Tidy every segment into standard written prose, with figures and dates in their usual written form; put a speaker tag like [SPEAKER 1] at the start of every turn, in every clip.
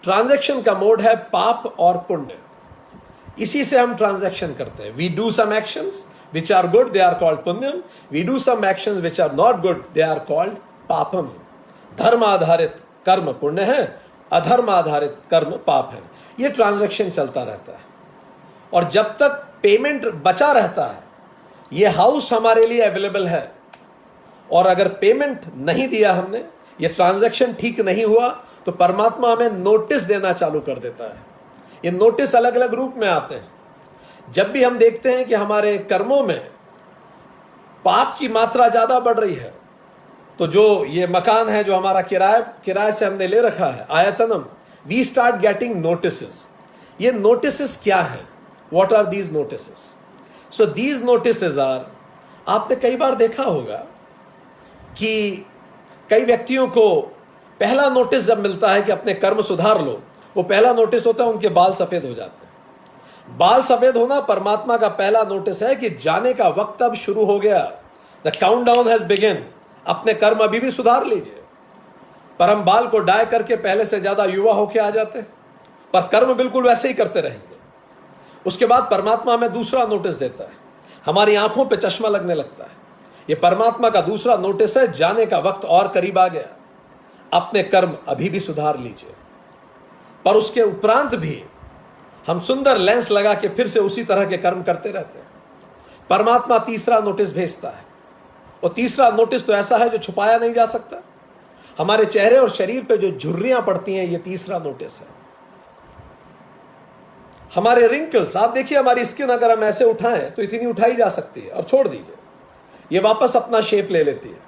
[SPEAKER 1] Transaction का mode है पाप और पुण्य। इसी से हम ट्रांजैक्शन करते हैं। We do some actions which are good, they are called punyam. We do some actions which are not good, they are called papam. धर्म आधारित कर्म पुण्य है, अधर्म आधारित कर्म पाप है। ये ट्रांजैक्शन चलता रहता है और जब तक पेमेंट बचा रहता है, ये हाउस हमारे लिए अवेलेबल है। और अगर पेमेंट नहीं दिया हमने, ये ट्रांजैक्शन ठीक नहीं हुआ, तो परमात्मा हमें नोटिस देना चालू कर देता है। ये नोटिस अलग अलग रूप में आते हैं। जब भी हम देखते हैं कि हमारे कर्मों में पाप की मात्रा ज्यादा बढ़ रही है, तो जो ये मकान है जो हमारा किराए से हमने ले रखा है, आयतनम, वी स्टार्ट गेटिंग नोटिसेस। ये नोटिसेस क्या है? What are these notices? So these notices are, आपने कई बार देखा होगा कि कई व्यक्तियों को पहला नोटिस जब मिलता है कि अपने कर्म सुधार लो, वो पहला नोटिस होता है उनके बाल सफेद हो जाते हैं। बाल सफेद होना परमात्मा का पहला नोटिस है कि जाने का वक्त अब शुरू हो गया। The countdown has begin. अपने कर्म अभी भी सुधार लीजिए। पर हम बाल को डाई करके पहले से ज्यादा युवा होके आ जाते हैं, पर कर्म बिल्कुल वैसे ही करते रहेंगे। उसके बाद परमात्मा हमें दूसरा नोटिस देता है, हमारी आंखों पे चश्मा लगने लगता है। ये परमात्मा का दूसरा नोटिस है, जाने का वक्त और करीब आ गया, अपने कर्म अभी भी सुधार लीजिए। पर उसके उपरांत भी हम सुंदर लेंस लगा के फिर से उसी तरह के कर्म करते रहते हैं। परमात्मा तीसरा नोटिस भेजता है, और तीसरा नोटिस तो ऐसा है जो छुपाया नहीं जा सकता। हमारे चेहरे और शरीर पे जो झुर्रियां पड़ती हैं, ये तीसरा नोटिस है। हमारे रिंकल्स, आप देखिए हमारी स्किन अगर हम ऐसे उठाएं तो इतनी उठाई जा सकती है, और छोड़ दीजिए ये वापस अपना शेप ले लेती है।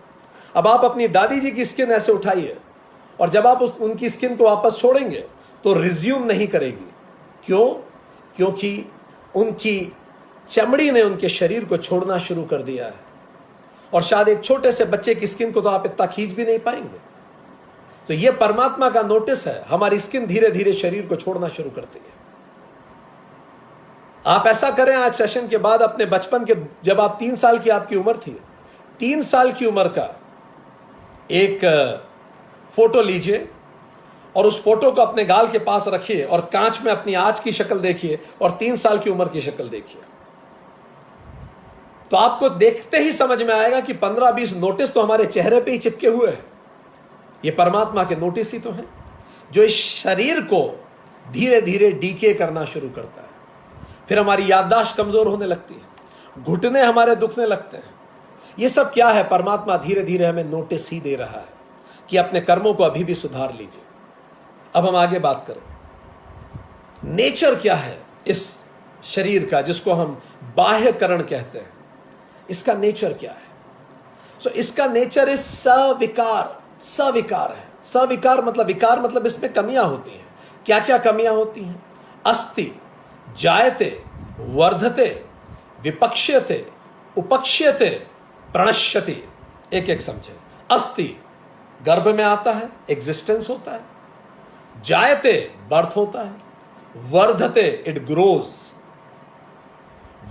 [SPEAKER 1] अब आप अपनी दादी जी की स्किन ऐसे उठाइए, और जब आप उनकी स्किन को वापस छोड़ेंगे तो रिज्यूम नहीं करेगी। क्यों? क्योंकि उनकी चमड़ी ने उनके शरीर को छोड़ना शुरू कर दिया है। और शायद एक छोटे से बच्चे की स्किन को तो आप इतना खींच भी नहीं पाएंगे। तो यह परमात्मा का नोटिस है, हमारी स्किन धीरे धीरे शरीर को छोड़ना शुरू करती है। आप ऐसा करें, आज सेशन के बाद अपने बचपन के, जब आप 3 साल की आपकी उम्र थी, 3 साल की उम्र का एक फोटो लीजिए और उस फोटो को अपने गाल के पास रखिए और कांच में अपनी आज की शक्ल देखिए और 3 साल की उम्र की शक्ल देखिए। तो आपको देखते ही समझ में आएगा कि 15-20 नोटिस तो हमारे चेहरे पे ही चिपके हुए हैं। ये परमात्मा के नोटिस ही तो हैं, जो इस शरीर को धीरे धीरे डीके करना शुरू करता है। फिर हमारी याददाश्त कमजोर होने लगती है, घुटने हमारे दुखने लगते हैं। ये सब क्या है? परमात्मा धीरे धीरे हमें नोटिस ही दे रहा है कि अपने कर्मों को अभी भी सुधार लीजिए। अब हम आगे बात करें, नेचर क्या है इस शरीर का, जिसको हम बाह्यकरण कहते हैं। इसका नेचर क्या है? सो इसका नेचर इज सविकार। सविकार है। सविकार मतलब, विकार मतलब इसमें कमियां होती हैं। क्या क्या कमियां होती हैं? अस्ति, जायते, वर्धते, विपक्ष्यते, उपक्ष्यते, प्रणश्यति। एक एक समझे। अस्ति गर्भ में आता है, एग्जिस्टेंस होता है। जायते बर्थ होता है। वर्धते इट ग्रोज।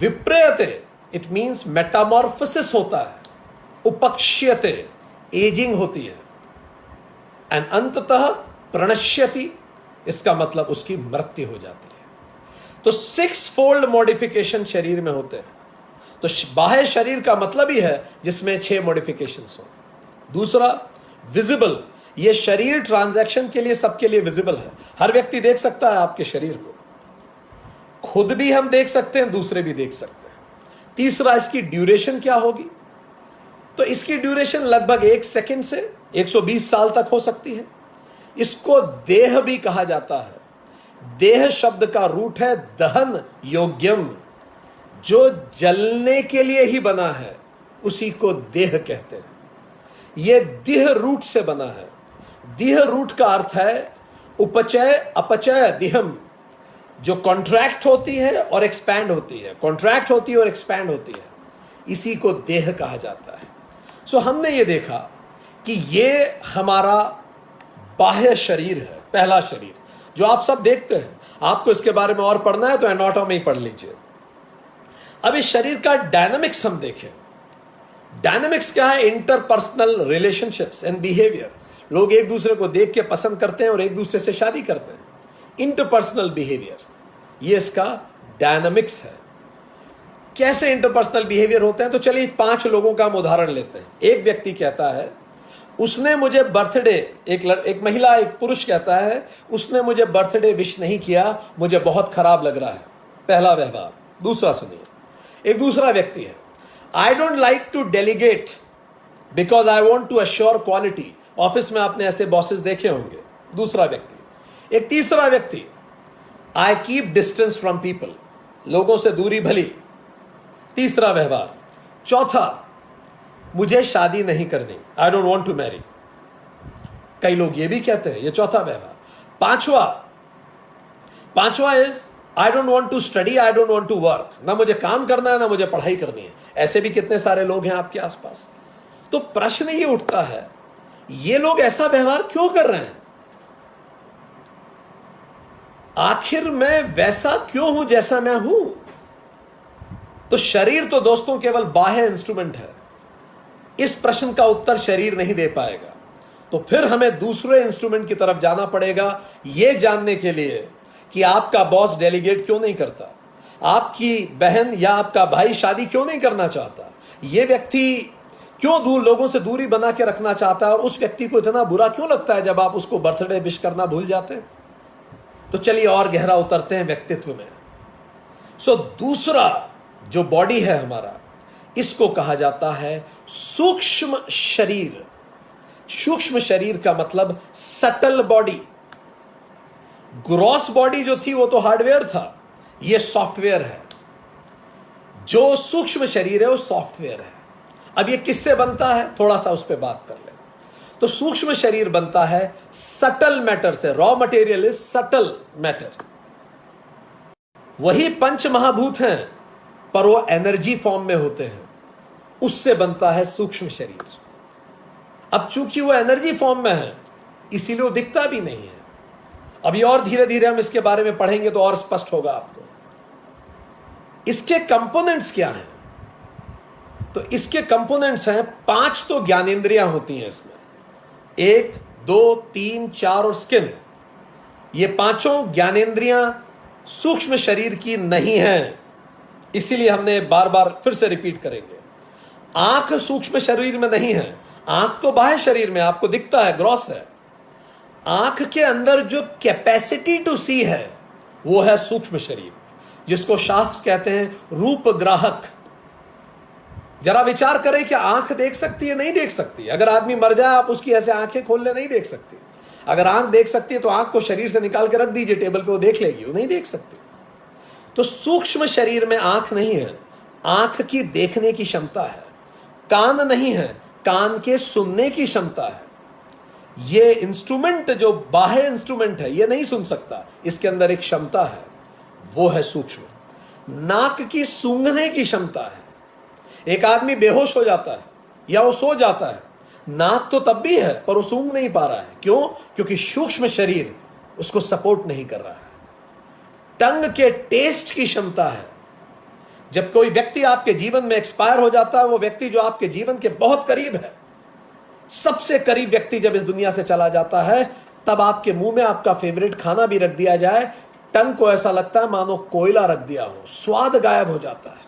[SPEAKER 1] विप्रेयते इट मीन्स मेटामॉर्फोसिस होता है। उपक्ष्यते एजिंग होती है। एंड अंततः प्रणश्यति, इसका मतलब उसकी मृत्यु हो जाती है। तो 6 फोल्ड मॉडिफिकेशन शरीर में होते हैं। तो बाह्य शरीर का मतलब ही है जिसमें 6 मॉडिफिकेशंस हो। दूसरा, विजिबल। ये शरीर ट्रांजैक्शन के लिए सबके लिए विजिबल है। हर व्यक्ति देख सकता है आपके शरीर को, खुद भी हम देख सकते हैं, दूसरे भी देख सकते हैं। तीसरा, इसकी ड्यूरेशन क्या होगी? तो इसकी ड्यूरेशन लगभग 1 सेकंड से 120 साल तक हो सकती है। इसको देह भी कहा जाता है। देह शब्द का रूट है दहन योग्यम, जो जलने के लिए ही बना है, उसी को देह कहते हैं। यह देह रूट से बना है। देह रूट का अर्थ है उपचय अपचय दिहम, जो कॉन्ट्रैक्ट होती है और एक्सपैंड होती है, कॉन्ट्रैक्ट होती है और एक्सपैंड होती है, इसी को देह कहा जाता है। सो हमने ये देखा कि ये हमारा बाह्य शरीर है, पहला शरीर जो आप सब देखते हैं। आपको इसके बारे में और पढ़ना है तो एनाटॉमी पढ़ लीजिए। अब इस शरीर का डायनामिक्स हम देखें। डायनामिक्स क्या है? Interpersonal relationships and behaviour. लोग एक दूसरे को देख के पसंद करते हैं और एक दूसरे से शादी करते हैं। इंटरपर्सनल बिहेवियर, ये इसका डायनामिक्स है। कैसे इंटरपर्सनल बिहेवियर होते हैं? तो चलिए 5 लोगों का हम उदाहरण लेते हैं। एक व्यक्ति कहता है उसने मुझे बर्थडे, एक महिला एक पुरुष कहता है उसने मुझे बर्थडे विश नहीं किया, मुझे बहुत खराब लग रहा है। पहला व्यवहार। दूसरा सुनिए, एक दूसरा व्यक्ति है, I don't like to delegate because I want to assure quality. Office में आपने ऐसे बॉसेस देखे होंगे। दूसरा व्यक्ति। एक तीसरा व्यक्ति, I keep distance from people, लोगों से दूरी भली। तीसरा व्यवहार। चौथा, मुझे शादी नहीं करनी, I don't want to marry. कई लोग ये भी कहते हैं, ये चौथा व्यवहार। पांचवा is I don't want to study, I don't want to work. ना मुझे काम करना है ना मुझे पढ़ाई करनी है। ऐसे भी कितने सारे लोग हैं आपके आसपास। तो प्रश्न ये उठता है, ये लोग ऐसा व्यवहार क्यों कर रहे हैं? आखिर मैं वैसा क्यों हूं जैसा मैं हूं? तो शरीर तो दोस्तों केवल बाह्य इंस्ट्रूमेंट है। इस प्रश्न का उत्तर शरीर नहीं दे पाएगा। तो फिर हमें दूसरे इंस्ट्रूमेंट की तरफ जाना पड़ेगा, यह जानने के लिए कि आपका बॉस डेलीगेट क्यों नहीं करता, आपकी बहन या आपका भाई शादी क्यों नहीं करना चाहता, यह व्यक्ति क्यों लोगों से दूरी बना के रखना चाहता है और उस व्यक्ति को इतना बुरा क्यों लगता है जब आप उसको बर्थडे विश करना भूल जाते हैं। तो चलिए और गहरा उतरते हैं व्यक्तित्व में। दूसरा जो बॉडी है हमारा, इसको कहा जाता है सूक्ष्म शरीर। सूक्ष्म शरीर का मतलब सटल बॉडी। ग्रॉस बॉडी जो थी वो तो हार्डवेयर था, ये सॉफ्टवेयर है। जो सूक्ष्म शरीर है वो सॉफ्टवेयर है। अब ये किससे बनता है, थोड़ा सा उस पर बात कर ले। तो सूक्ष्म शरीर बनता है सटल मैटर से। Raw material is subtle matter. वही पंच महाभूत हैं पर वो एनर्जी फॉर्म में होते हैं, उससे बनता है सूक्ष्म शरीर। अब चूंकि वो एनर्जी फॉर्म में है इसीलिए वो दिखता भी नहीं है। अभी और धीरे धीरे हम इसके बारे में पढ़ेंगे तो और स्पष्ट होगा आपको। इसके कंपोनेंट्स क्या हैं? तो इसके कंपोनेंट्स हैं 5 तो ज्ञानेंद्रियां होती हैं इसमें, 1, 2, 3, 4 और स्किन। ये 5 ज्ञानेंद्रियां सूक्ष्म शरीर की नहीं हैं, इसीलिए हमने बार बार फिर से रिपीट करेंगे। आंख सूक्ष्म शरीर में नहीं है, आंख तो बाह्य शरीर में आपको दिखता है, ग्रॉस है। आंख के अंदर जो कैपेसिटी टू सी है वो है सूक्ष्म शरीर, जिसको शास्त्र कहते हैं रूप ग्राहक। जरा विचार करें कि आंख देख सकती है? नहीं देख सकती। अगर आदमी मर जाए आप उसकी ऐसे आंखें खोल ले, नहीं देख सकती। अगर आंख देख सकती है तो आंख को शरीर से निकाल के रख दीजिए टेबल पे, वो देख लेगी, वो नहीं देख सकती। तो सूक्ष्म शरीर में आंख नहीं है, आंख की देखने की क्षमता है। कान नहीं है, कान के सुनने की क्षमता है। ये इंस्ट्रूमेंट जो बाह्य इंस्ट्रूमेंट है ये नहीं सुन सकता, इसके अंदर एक क्षमता है, वो है सूक्ष्म। नाक की सूंघने की क्षमता है। एक आदमी बेहोश हो जाता है या वो सो जाता है, नाक तो तब भी है पर वो सूंघ नहीं पा रहा है। क्यों? क्योंकि सूक्ष्म शरीर उसको सपोर्ट नहीं कर रहा है। टंग के टेस्ट की क्षमता है। जब कोई व्यक्ति आपके जीवन में एक्सपायर हो जाता है, वो व्यक्ति जो आपके जीवन के बहुत करीब है, सबसे करीब व्यक्ति जब इस दुनिया से चला जाता है, तब आपके मुंह में आपका फेवरेट खाना भी रख दिया जाए, टंग को ऐसा लगता है मानो कोयला रख दिया हो, स्वाद गायब हो जाता है।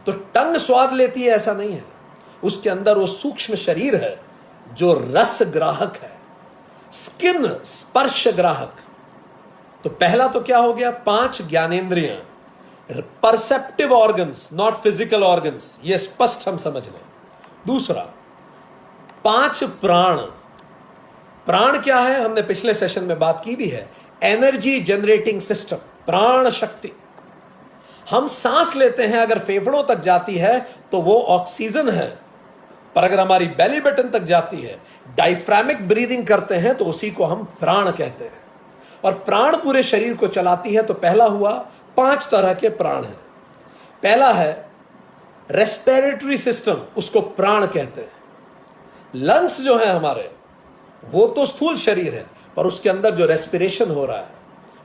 [SPEAKER 1] तो टंग स्वाद लेती है ऐसा नहीं है, उसके अंदर वो सूक्ष्म शरीर है जो रस ग्राहक है। स्किन स्पर्श ग्राहक। तो पहला तो क्या हो गया, 5 ज्ञानेंद्रियां, perceptive organs, not physical organs, ये स्पष्ट हम समझ लें। दूसरा 5 प्राण। प्राण क्या है? हमने पिछले सेशन में बात की भी है, एनर्जी जनरेटिंग सिस्टम, प्राण शक्ति। हम सांस लेते हैं, अगर फेफड़ों तक जाती है तो वो ऑक्सीजन है, पर अगर हमारी बेली बटन तक जाती है, डायफ्रामिक ब्रीदिंग करते हैं, तो उसी को हम प्राण कहते हैं। और प्राण पूरे शरीर को चलाती है। तो पहला हुआ, 5 तरह के प्राण हैं। पहला है रेस्पिरेटरी सिस्टम, उसको प्राण कहते हैं। लंग्स जो है हमारे, वो तो स्थूल शरीर है, पर उसके अंदर जो रेस्पिरेशन हो रहा है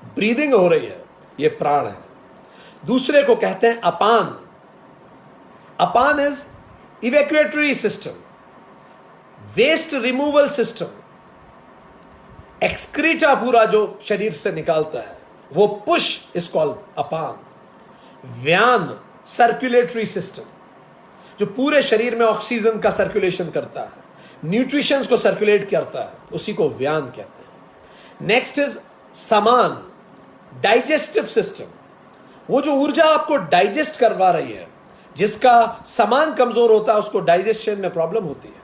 [SPEAKER 1] ब्रीदिंग हो रही है, ये प्राण है। दूसरे को कहते हैं अपान। Apana is evacuatory system, waste removal system, excreta पूरा जो शरीर से निकालता है वो पुश इज कॉल्ड अपान। व्यान सर्कुलेटरी सिस्टम, जो पूरे शरीर में ऑक्सीजन का सर्कुलेशन करता है, न्यूट्रिशंस को सर्कुलेट करता है, उसी को व्यान कहते हैं। नेक्स्ट इज समान, डाइजेस्टिव सिस्टम, वो जो ऊर्जा आपको डाइजेस्ट करवा रही है। जिसका समान कमजोर होता है उसको डाइजेशन में प्रॉब्लम होती है।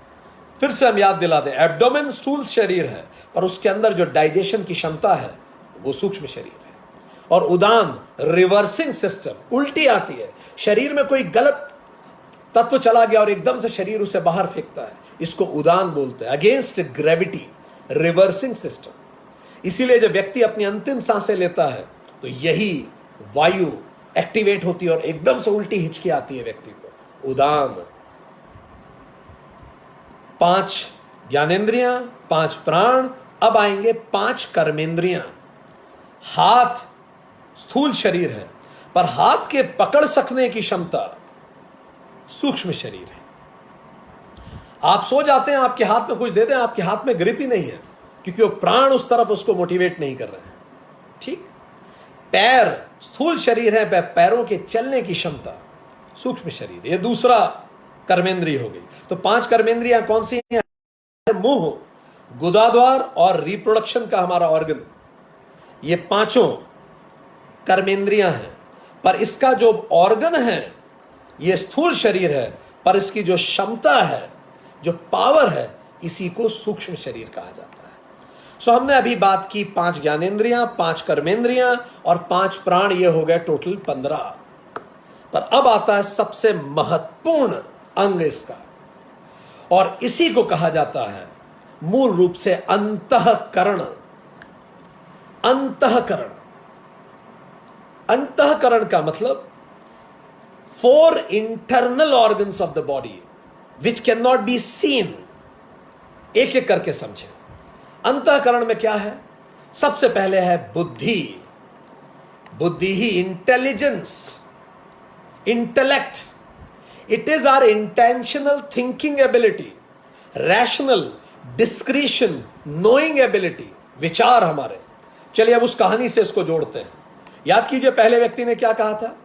[SPEAKER 1] फिर से हम याद दिला दें, एब्डोमेन स्थूल शरीर है, पर उसके अंदर जो डाइजेशन की क्षमता है वो सूक्ष्म शरीर है। और उदान रिवर्सिंग सिस्टम, उल्टी आती है, शरीर में कोई गलत तत्व चला गया और एकदम से शरीर उसे बाहर फेंकता है, इसको उदान बोलते हैं, अगेंस्ट ग्रेविटी, रिवर्सिंग सिस्टम। इसीलिए जब व्यक्ति अपनी अंतिम सांसें लेता है तो यही वायु एक्टिवेट होती है और एकदम से उल्टी हिचकी आती है व्यक्ति को, उदान। 5 ज्ञानेंद्रियां, 5 प्राण। अब आएंगे 5 कर्मेंद्रियां। हाथ स्थूल शरीर है, पर हाथ के पकड़ सकने की क्षमता सूक्ष्म शरीर है। आप सो जाते हैं, आपके हाथ में कुछ दे दें, आपके हाथ में ग्रिप ही नहीं है, क्योंकि वो प्राण उस तरफ उसको मोटिवेट नहीं कर रहे हैं। ठीक। पैर स्थूल शरीर है, पैरों के चलने की क्षमता सूक्ष्म शरीर, ये दूसरा कर्मेंद्रिय हो गई। तो 5 कर्मेंद्रियां कौन सी हैं? मुंह, गुदाद्वार और रिप्रोडक्शन का हमारा ऑर्गन, ये 5 कर्मेंद्रियां हैं। पर इसका जो ऑर्गन है ये स्थूल शरीर है, पर इसकी जो क्षमता है, जो पावर है, इसी को सूक्ष्म शरीर कहा जाता है। सो हमने अभी बात की 5 ज्ञानेंद्रियां, 5 कर्मेंद्रियां और 5 प्राण, ये हो गए टोटल 15। पर अब आता है सबसे महत्वपूर्ण अंग इसका, और इसी को कहा जाता है मूल रूप से अंतःकरण। अंतःकरण, अंतःकरण का मतलब 4 internal organs of the body which can not be seen. एक एक करके समझे। अंतःकरण में क्या है? सबसे पहले है बुद्धि। बुद्धि ही intelligence, intellect. It is our intentional thinking ability, rational, discretion, knowing ability, विचार हमारे। चलिए अब उस कहानी से इसको जोड़ते हैं। याद कीजिए पहले व्यक्ति ने क्या कहा था?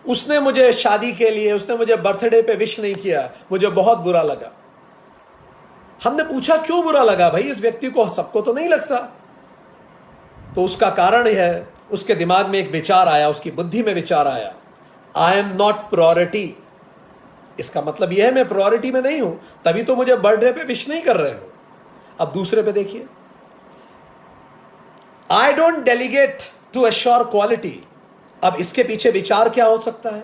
[SPEAKER 1] उसने मुझे शादी के लिए, उसने मुझे बर्थडे पे विश नहीं किया, मुझे बहुत बुरा लगा। हमने पूछा क्यों बुरा लगा भाई, इस व्यक्ति को, सबको तो नहीं लगता। तो उसका कारण है, उसके दिमाग में एक विचार आया, उसकी बुद्धि में विचार आया, आई एम नॉट प्रायोरिटी। इसका मतलब यह है मैं प्रायोरिटी में नहीं हूं, तभी तो मुझे बर्थडे पे विश नहीं कर रहे हो। अब दूसरे पे देखिए, I don't delegate to assure quality. अब इसके पीछे विचार क्या हो सकता है?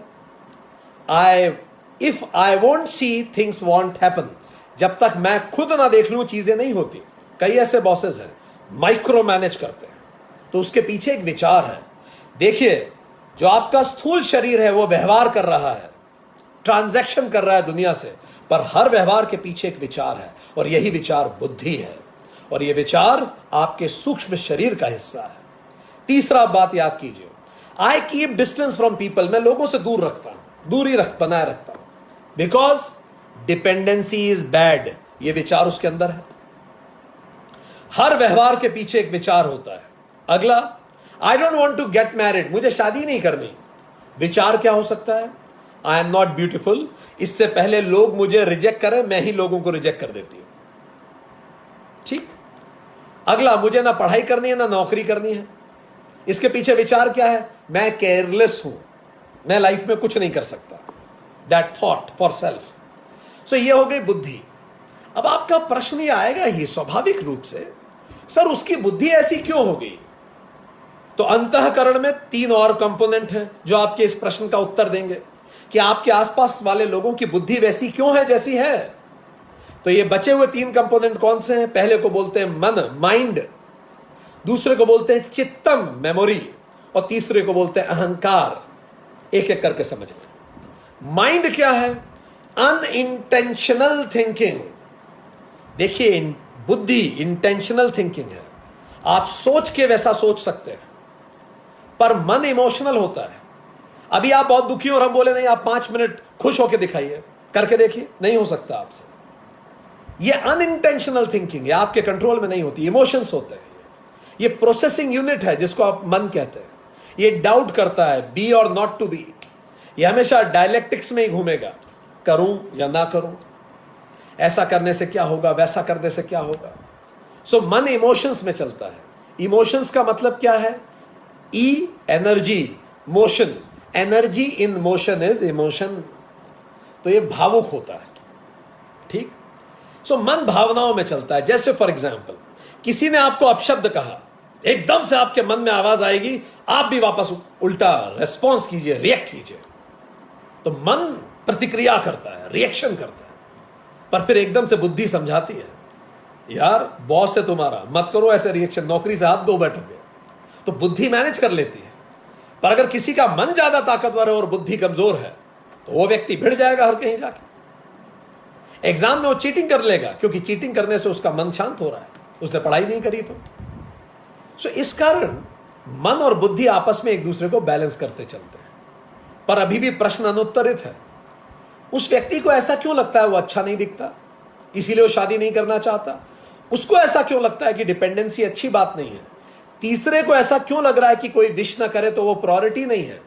[SPEAKER 1] If I won't see things want happen. जब तक मैं खुद ना देख लूं चीजें नहीं होती। कई ऐसे बॉसेस हैं माइक्रो मैनेज करते हैं, तो उसके पीछे एक विचार है। देखिए, जो आपका स्थूल शरीर है वो व्यवहार कर रहा है, ट्रांजैक्शन कर रहा है दुनिया से, पर हर व्यवहार के पीछे एक विचार है, और यही विचार बुद्धि है, और यह विचार आपके सूक्ष्म शरीर का हिस्सा है। तीसरा बात याद कीजिए, I keep distance from people. मैं लोगों से दूर रखता हूं, दूरी बनाए रखता हूं, बिकॉज डिपेंडेंसी इज बैड। ये विचार उसके अंदर है। हर व्यवहार के पीछे एक विचार होता है। अगला, I don't want to get married. मुझे शादी नहीं करनी। विचार क्या हो सकता है? I am not beautiful. इससे पहले लोग मुझे रिजेक्ट करें, मैं ही लोगों को रिजेक्ट कर देती हूं। ठीक। अगला, मुझे ना पढ़ाई करनी है ना नौकरी करनी है। इसके पीछे विचार क्या है? मैं केयरलेस हूं, मैं लाइफ में कुछ नहीं कर सकता। That thought for self. So ये हो गई बुद्धि। अब आपका प्रश्न ये आएगा ही स्वाभाविक रूप से, सर उसकी बुद्धि ऐसी क्यों हो गई? तो अंतःकरण में 3 और कंपोनेंट हैं जो आपके इस प्रश्न का उत्तर देंगे कि आपके आसपास वाले लोगों की बुद्धि वैसी क्यों है जैसी है। तो ये बचे हुए 3 कंपोनेंट कौन से हैं? पहले को बोलते हैं मन, माइंड। दूसरे को बोलते हैं चित्तम, मेमोरी। और तीसरे को बोलते हैं अहंकार। एक एक करके समझ लें। माइंड क्या है? Unintentional thinking. देखिए, बुद्धि इंटेंशनल थिंकिंग है, आप सोच के वैसा सोच सकते हैं, पर मन इमोशनल होता है। अभी आप बहुत दुखी हो और हम बोले नहीं आप 5 मिनट खुश होकर दिखाइए, करके देखिए, नहीं हो सकता आपसे। ये अनइंटेंशनल थिंकिंग है, आपके कंट्रोल में नहीं होती, इमोशंस होते हैं। ये प्रोसेसिंग यूनिट है जिसको आप मन कहते हैं। ये डाउट करता है, बी और नॉट टू बी। ये हमेशा डायलेक्टिक्स में ही घूमेगा, करूं या ना करूं, ऐसा करने से क्या होगा, वैसा करने से क्या होगा। सो मन इमोशंस में चलता है। इमोशंस का मतलब क्या है? ई energy, motion, energy in motion is emotion. तो ये भावुक होता है, ठीक। सो मन भावनाओं में चलता है। जैसे फॉर एग्जाम्पल किसी ने आपको अपशब्द कहा, एकदम से आपके मन में आवाज आएगी, आप भी वापस उल्टा रेस्पॉन्स कीजिए, रिएक्ट कीजिए। तो मन प्रतिक्रिया करता है, रिएक्शन करता है। पर फिर एकदम से बुद्धि समझाती है, यार बॉस है तुम्हारा, मत करो ऐसे रिएक्शन, नौकरी से हाथ धो बैठोगे। तो बुद्धि मैनेज कर लेती है। पर अगर किसी का मन ज्यादा ताकतवर है और बुद्धि कमजोर है, तो वो व्यक्ति भिड़ जाएगा हर कहीं जाके। एग्जाम में वो चीटिंग कर लेगा, क्योंकि चीटिंग करने से उसका मन शांत हो रहा है, उसने पढ़ाई नहीं करी तो। सो इस कारण मन और बुद्धि आपस में एक दूसरे को बैलेंस करते चलते हैं। पर अभी भी प्रश्न अनुत्तरित है। उस व्यक्ति को ऐसा क्यों लगता है वो अच्छा नहीं दिखता, इसीलिए वो शादी नहीं करना चाहता? उसको ऐसा क्यों लगता है कि डिपेंडेंसी अच्छी बात नहीं है? तीसरे को ऐसा क्यों लग रहा है कि कोई विश ना करे तो वो प्रायोरिटी नहीं है?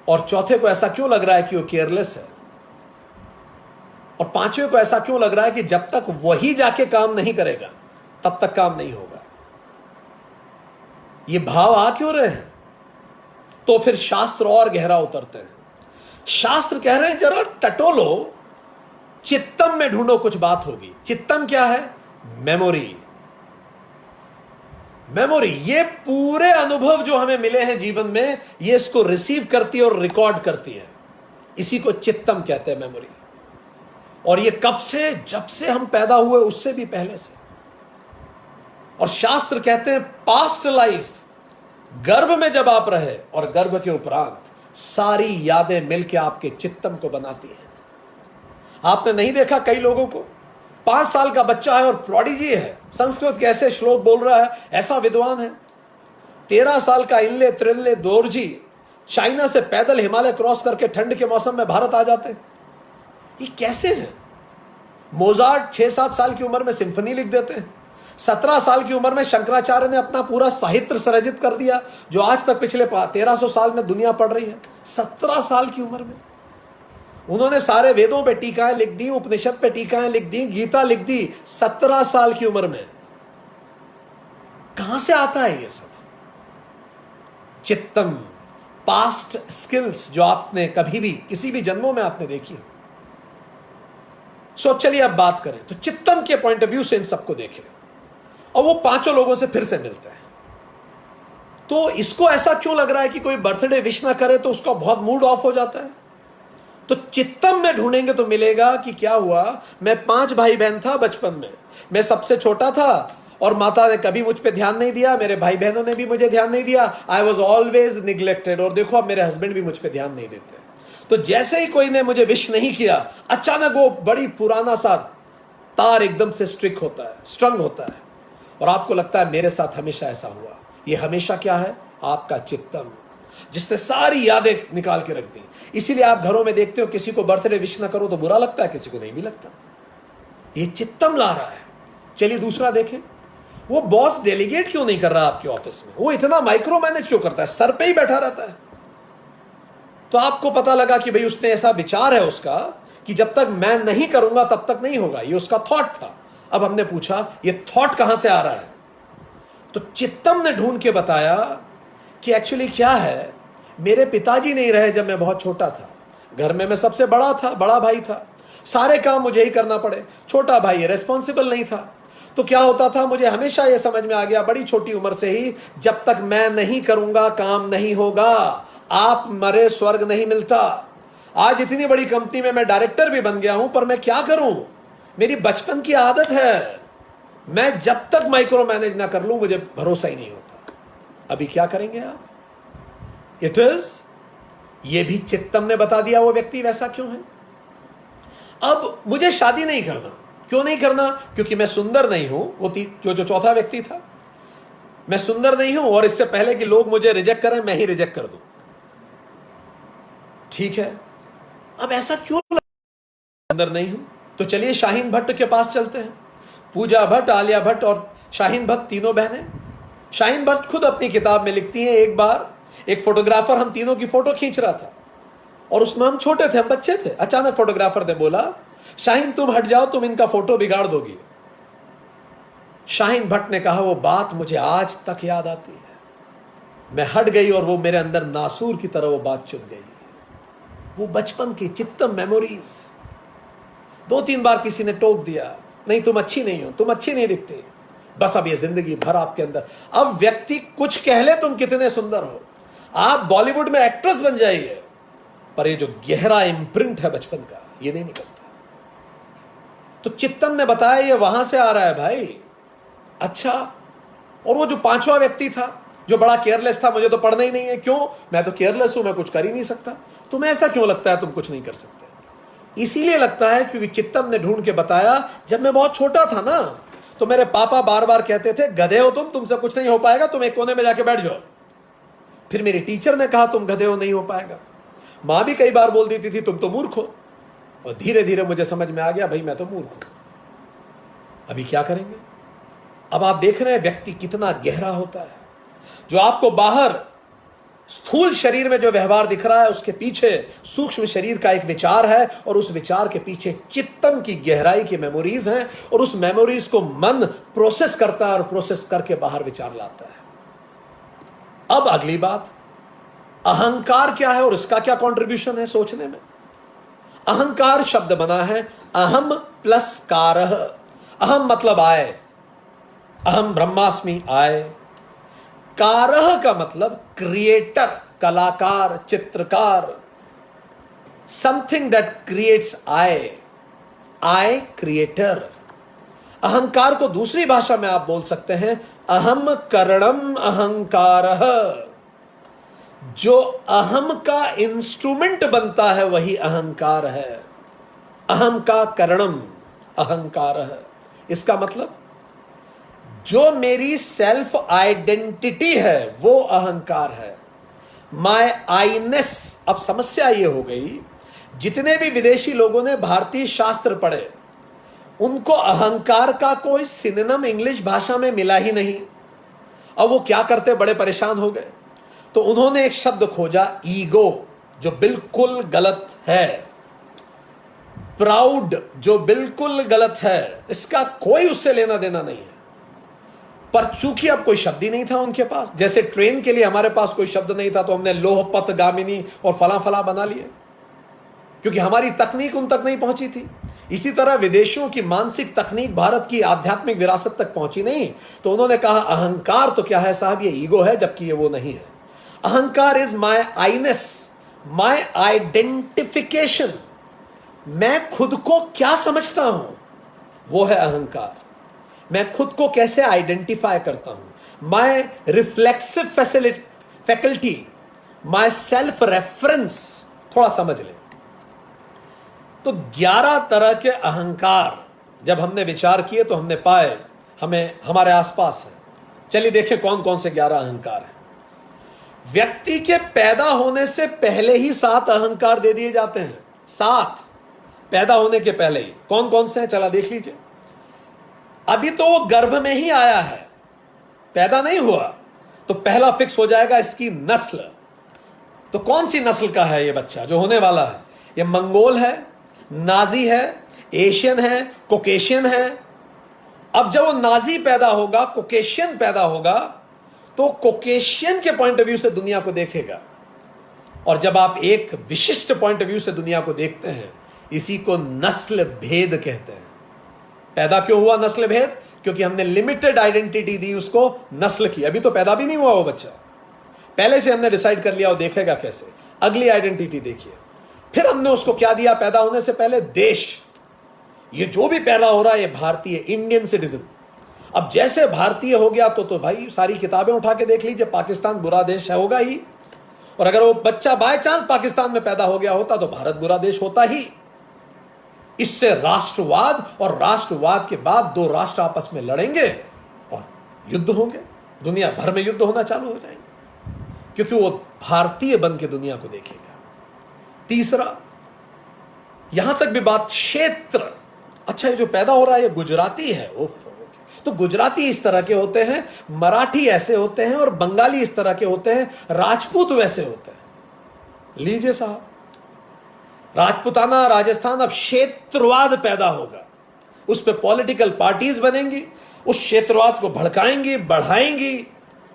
[SPEAKER 1] और चौथे को ऐसा क्यों लग रहा है कि वो केयरलेस है? और पांचवें को ऐसा क्यों लग रहा है कि जब तक वही जाके काम नहीं करेगा तब तक काम नहीं होगा? ये भाव आ क्यों रहे हैं? तो फिर शास्त्र और गहरा उतरते हैं। शास्त्र कह रहे हैं जरा टटोलो, चित्तम में ढूंढो, कुछ बात होगी। चित्तम क्या है? मेमोरी। मेमोरी, ये पूरे अनुभव जो हमें मिले हैं जीवन में, ये इसको रिसीव करती है और रिकॉर्ड करती है। इसी को चित्तम कहते हैं, मेमोरी। और ये कब से? जब से हम पैदा हुए उससे भी पहले से। और शास्त्र कहते हैं पास्ट लाइफ, गर्भ में जब आप रहे और गर्भ के उपरांत, सारी यादें मिलकर आपके चित्तम को बनाती हैं। आपने नहीं देखा कई लोगों को, 5 साल का बच्चा है और प्रोडिजी है, संस्कृत के ऐसे श्लोक बोल रहा है, ऐसा विद्वान है। 13 साल का इल्ले त्रिल्ले दोरजी चाइना से पैदल हिमालय क्रॉस करके ठंड के मौसम में भारत आ जाते। ये कैसे हैं? मोजार्ट 6-7 साल की उम्र में सिम्फनी लिख देते हैं। 17 साल की उम्र में शंकराचार्य ने अपना पूरा साहित्य सृजित कर दिया, जो आज तक पिछले 1300 साल में दुनिया पढ़ रही है। 17 साल की उम्र में उन्होंने सारे वेदों पे टीकाएं लिख दी, उपनिषद पे टीकाएं लिख दी, गीता लिख दी। 17 साल की उम्र में कहां से आता है ये सब? चित्तम, पास्ट स्किल्स जो आपने कभी भी किसी भी जन्मों में आपने देखी हो। सो चलिए अब बात करें तो चित्तम के पॉइंट ऑफ व्यू से इन सबको देखें। और वो 5 लोगों से फिर से मिलते हैं। तो इसको ऐसा क्यों लग रहा है कि कोई बर्थडे विश ना करे तो उसका बहुत मूड ऑफ हो जाता है? तो चित्तम में ढूंढेंगे तो मिलेगा कि क्या हुआ, मैं 5 भाई बहन था बचपन में, मैं सबसे छोटा था और माता ने कभी मुझ पे ध्यान नहीं दिया, मेरे भाई बहनों ने भी मुझे ध्यान नहीं दिया। I was always neglected. और देखो अब मेरे हस्बैंड भी मुझ पे ध्यान नहीं देते। तो जैसे ही कोई ने मुझे विश नहीं किया, अचानक वो बड़ी पुराना सा तार एकदम से स्ट्रंग होता है और आपको लगता है मेरे साथ हमेशा ऐसा हुआ। ये हमेशा क्या है? आपका चित्तम, जिसने सारी यादें निकाल के रख दी। इसीलिए आप घरों में देखते हो किसी को बर्थडे विश ना करो तो बुरा लगता है, किसी को नहीं भी लगता। ये चित्तम ला रहा है। चलिए दूसरा देखें, वो बॉस डेलीगेट क्यों नहीं कर रहा आपके ऑफिस में? वो इतना माइक्रो मैनेज क्यों करता है? सर पे ही बैठा रहता है। तो आपको पता लगा कि भाई उसने ऐसा विचार है उसका कि जब तक मैं नहीं करूंगा तब तक नहीं होगा। ये उसका थॉट था। अब हमने पूछा ये थॉट कहां से आ रहा है? तो चित्तम ने ढूंढ के बताया कि एक्चुअली क्या है, मेरे पिताजी नहीं रहे जब मैं बहुत छोटा था। घर में मैं सबसे बड़ा था, बड़ा भाई था, सारे काम मुझे ही करना पड़े। छोटा भाई रेस्पॉन्सिबल नहीं था। तो क्या होता था, मुझे हमेशा यह समझ में आ गया बड़ी छोटी उम्र से ही, जब तक मैं नहीं करूंगा काम नहीं होगा। आप मरे स्वर्ग नहीं मिलता। आज इतनी बड़ी कंपनी में मैं डायरेक्टर भी बन गया हूं, पर मैं क्या करूं, मेरी बचपन की आदत है। मैं जब तक माइक्रो मैनेज ना कर लूं मुझे भरोसा ही नहीं होता। अभी क्या करेंगे आप? इट इज, ये भी चित्तम ने बता दिया वो व्यक्ति वैसा क्यों है। अब मुझे शादी नहीं करना क्यों नहीं करना? क्योंकि मैं सुंदर नहीं हूं। वो जो चौथा व्यक्ति था, मैं सुंदर नहीं हूं और इससे पहले कि लोग मुझे रिजेक्ट करें मैं ही रिजेक्ट कर दूं। ठीक है, अब ऐसा क्यों सुंदर नहीं हूं? तो चलिए शाहीन भट्ट के पास चलते हैं। पूजा भट्ट, आलिया भट्ट और शाहीन भट्ट तीनों बहनें। शाहीन भट्ट खुद अपनी किताब में लिखती हैं, एक बार एक फोटोग्राफर हम तीनों की फोटो खींच रहा था और उसमें हम छोटे थे, हम बच्चे थे। अचानक फोटोग्राफर ने बोला, शाहीन तुम हट जाओ, तुम इनका फोटो बिगाड़ दोगी। शाहीन भट्ट ने कहा, वो बात मुझे आज तक याद आती है। मैं हट गई और वो मेरे अंदर नासूर की तरह वो बात चुभ गई। वो बचपन की चित्तम मेमोरीज। 2-3 बार किसी ने टोक दिया, नहीं तुम अच्छी नहीं हो, तुम अच्छी नहीं दिखती, बस अब ये जिंदगी भर आपके अंदर। अब व्यक्ति कुछ कह ले तुम कितने सुंदर हो, आप बॉलीवुड में एक्ट्रेस बन जाइए, पर ये जो गहरा इम्प्रिंट है बचपन का, ये नहीं निकलता। तो चित्तम ने बताया ये वहां से आ रहा है भाई। अच्छा, और वो जो 5वां व्यक्ति था जो बड़ा केयरलेस था, मुझे तो पढ़ना ही नहीं है, क्यों? मैं तो केयरलेस हूं, मैं कुछ कर ही नहीं सकता। तुम्हें ऐसा क्यों लगता है तुम कुछ नहीं कर सकते? इसीलिए लगता है क्योंकि चित्तम ने ढूंढ के बताया, जब मैं बहुत छोटा था ना, तो मेरे पापा बार बार कहते थे, गधे हो तुम, तुमसे कुछ नहीं हो पाएगा, तुम एक कोने में जाके बैठ जाओ। फिर मेरी टीचर ने कहा, तुम गधे हो, नहीं हो पाएगा। मां भी कई बार बोल देती थी, तुम तो मूर्ख हो। और धीरे धीरे मुझे समझ में आ गया, भाई मैं तो मूर्ख हूं। अभी क्या करेंगे? अब आप देख रहे हैं व्यक्ति कितना गहरा होता है। जो आपको बाहर स्थूल शरीर में जो व्यवहार दिख रहा है, उसके पीछे सूक्ष्म शरीर का एक विचार है, और उस विचार के पीछे चित्तम की गहराई की मेमोरीज हैं, और उस मेमोरीज को मन प्रोसेस करता है और प्रोसेस करके बाहर विचार लाता है। अब अगली बात, अहंकार क्या है और इसका क्या कंट्रीब्यूशन है सोचने में? अहंकार शब्द बना है अहम प्लस कारह। अहम मतलब आय, अहम ब्रह्मास्मि, आय। कारह का मतलब क्रिएटर, कलाकार, चित्रकार, something that creates I, I creator. अहंकार को दूसरी भाषा में आप बोल सकते हैं अहम करणम अहंकारः। जो अहम का इंस्ट्रूमेंट बनता है वही अहंकार है। अहम का करणम अहंकारः, इसका मतलब जो मेरी सेल्फ आइडेंटिटी है वो अहंकार है, माय आईनेस। अब समस्या ये हो गई, जितने भी विदेशी लोगों ने भारतीय शास्त्र पढ़े, उनको अहंकार का कोई सिनोनिम इंग्लिश भाषा में मिला ही नहीं। अब वो क्या करते, बड़े परेशान हो गए। तो उन्होंने एक शब्द खोजा, ईगो, जो बिल्कुल गलत है। प्राउड, जो बिल्कुल गलत है, इसका कोई उससे लेना देना नहीं है। पर चूंकि अब कोई शब्द ही नहीं था उनके पास, जैसे ट्रेन के लिए हमारे पास कोई शब्द नहीं था तो हमने लोह पथ गामिनी और फला फला बना लिए, क्योंकि हमारी तकनीक उन तक नहीं पहुंची थी। इसी तरह विदेशियों की मानसिक तकनीक भारत की आध्यात्मिक विरासत तक पहुंची नहीं, तो उन्होंने कहा अहंकार तो क्या है साहब, ये ईगो है, जबकि ये वो नहीं है। अहंकार इज माय आईनेस, माय आइडेंटिफिकेशन। मैं खुद को क्या समझता हूं, वो है अहंकार। मैं खुद को कैसे आइडेंटिफाई करता हूं, my reflexive faculty, my self reference. थोड़ा समझ लें तो 11 तरह के अहंकार जब हमने विचार किए तो हमने पाए हमें हमारे आसपास है। चलिए देखें कौन कौन से 11 अहंकार हैं। व्यक्ति के पैदा होने से पहले ही 7 अहंकार दे दिए जाते हैं। 7 पैदा होने के पहले ही। कौन कौन से हैं, चला देख लीजिए। अभी तो वो गर्भ में ही आया है, पैदा नहीं हुआ, तो पहला फिक्स हो जाएगा इसकी नस्ल। तो कौन सी नस्ल का है ये बच्चा जो होने वाला है? ये मंगोल है, नाजी है, एशियन है, कोकेशियन है। अब जब वो नाजी पैदा होगा, कोकेशियन पैदा होगा, तो कोकेशियन के पॉइंट ऑफ व्यू से दुनिया को देखेगा। और जब आप एक विशिष्ट पॉइंट ऑफ व्यू से दुनिया को देखते हैं, इसी को नस्ल भेद कहते हैं। पैदा क्यों हुआ नस्ल भेद? क्योंकि हमने लिमिटेड आइडेंटिटी दी उसको नस्ल की। अभी तो पैदा भी नहीं हुआ वो बच्चा, पहले से हमने डिसाइड कर लिया वो देखेगा कैसे। अगली आइडेंटिटी देखिए, फिर हमने उसको क्या दिया पैदा होने से पहले? देश। ये जो भी पैदा हो रहा है ये भारतीय, इंडियन सिटीजन। अब जैसे भारतीय हो गया तो भाई सारी किताबें उठा के देख लीजिए, पाकिस्तान बुरा देश है, होगा ही। और अगर वो बच्चा बाय चांस पाकिस्तान में पैदा हो गया होता तो भारत बुरा देश होता ही। इससे राष्ट्रवाद और राष्ट्रवाद के बाद दो राष्ट्र आपस में लड़ेंगे और युद्ध होंगे, दुनिया भर में युद्ध होना चालू हो जाएंगे, क्योंकि वो भारतीय बन के दुनिया को देखेगा। तीसरा, यहां तक भी बात क्षेत्र, अच्छा ये जो पैदा हो रहा है ये गुजराती है, तो गुजराती इस तरह के होते हैं, मराठी ऐसे होते हैं और बंगाली इस तरह के होते हैं, राजपूत वैसे होते हैं। लीजिए साहब, राजपूताना राजस्थान, अब क्षेत्रवाद पैदा होगा, उस पर पॉलिटिकल पार्टीज बनेंगी, उस क्षेत्रवाद को भड़काएंगी, बढ़ाएंगी,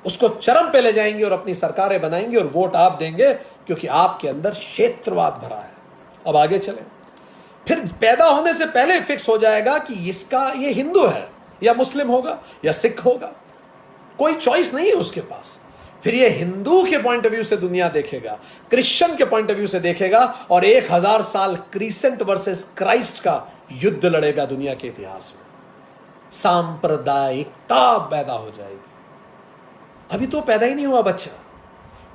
[SPEAKER 1] उसको चरम पे ले जाएंगी और अपनी सरकारें बनाएंगी और वोट आप देंगे क्योंकि आपके अंदर क्षेत्रवाद भरा है। अब आगे चलें, फिर पैदा होने से पहले फिक्स हो जाएगा कि इसका ये हिंदू है या मुस्लिम होगा या सिख होगा, कोई चॉइस नहीं है उसके पास। फिर ये हिंदू के पॉइंट ऑफ व्यू से दुनिया देखेगा, क्रिश्चियन के पॉइंट ऑफ व्यू से देखेगा और 1000 साल क्रीसेंट वर्सेस क्राइस्ट का युद्ध लड़ेगा दुनिया के इतिहास में। सांप्रदायिकता पैदा हो जाएगी। अभी तो पैदा ही नहीं हुआ बच्चा।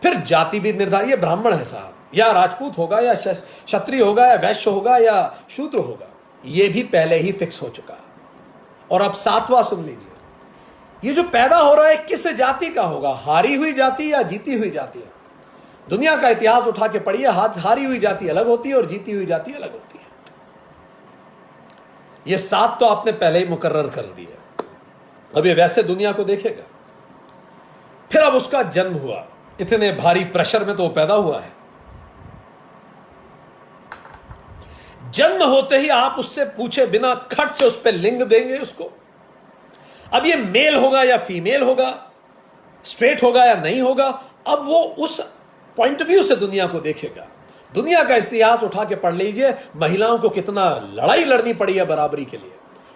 [SPEAKER 1] फिर जाति भी निर्धारित, ये ब्राह्मण है साहब, या राजपूत होगा या क्षत्रिय होगा या वैश्य होगा या शूद्र होगा, ये भी पहले ही फिक्स हो चुका है। और अब 7वां सुन लीजिए, ये जो पैदा हो रहा है किस जाति का होगा, हारी हुई जाति या जीती हुई जाति है? दुनिया का इतिहास उठा के पढ़िए, हारी हुई जाति अलग होती है और जीती हुई जाति अलग होती है। ये 7 तो आपने पहले ही मुकर्रर कर दिया, अब ये वैसे दुनिया को देखेगा। फिर अब उसका जन्म हुआ, इतने भारी प्रेशर में तो वो पैदा हुआ है। जन्म होते ही आप उससे पूछे बिना खट से उस पर लिंग देंगे उसको। अब ये मेल होगा या फीमेल होगा, स्ट्रेट होगा या नहीं होगा, अब वो उस पॉइंट ऑफ व्यू से दुनिया को देखेगा। दुनिया का इतिहास उठा के पढ़ लीजिए, महिलाओं को कितना लड़ाई लड़नी पड़ी है बराबरी के लिए,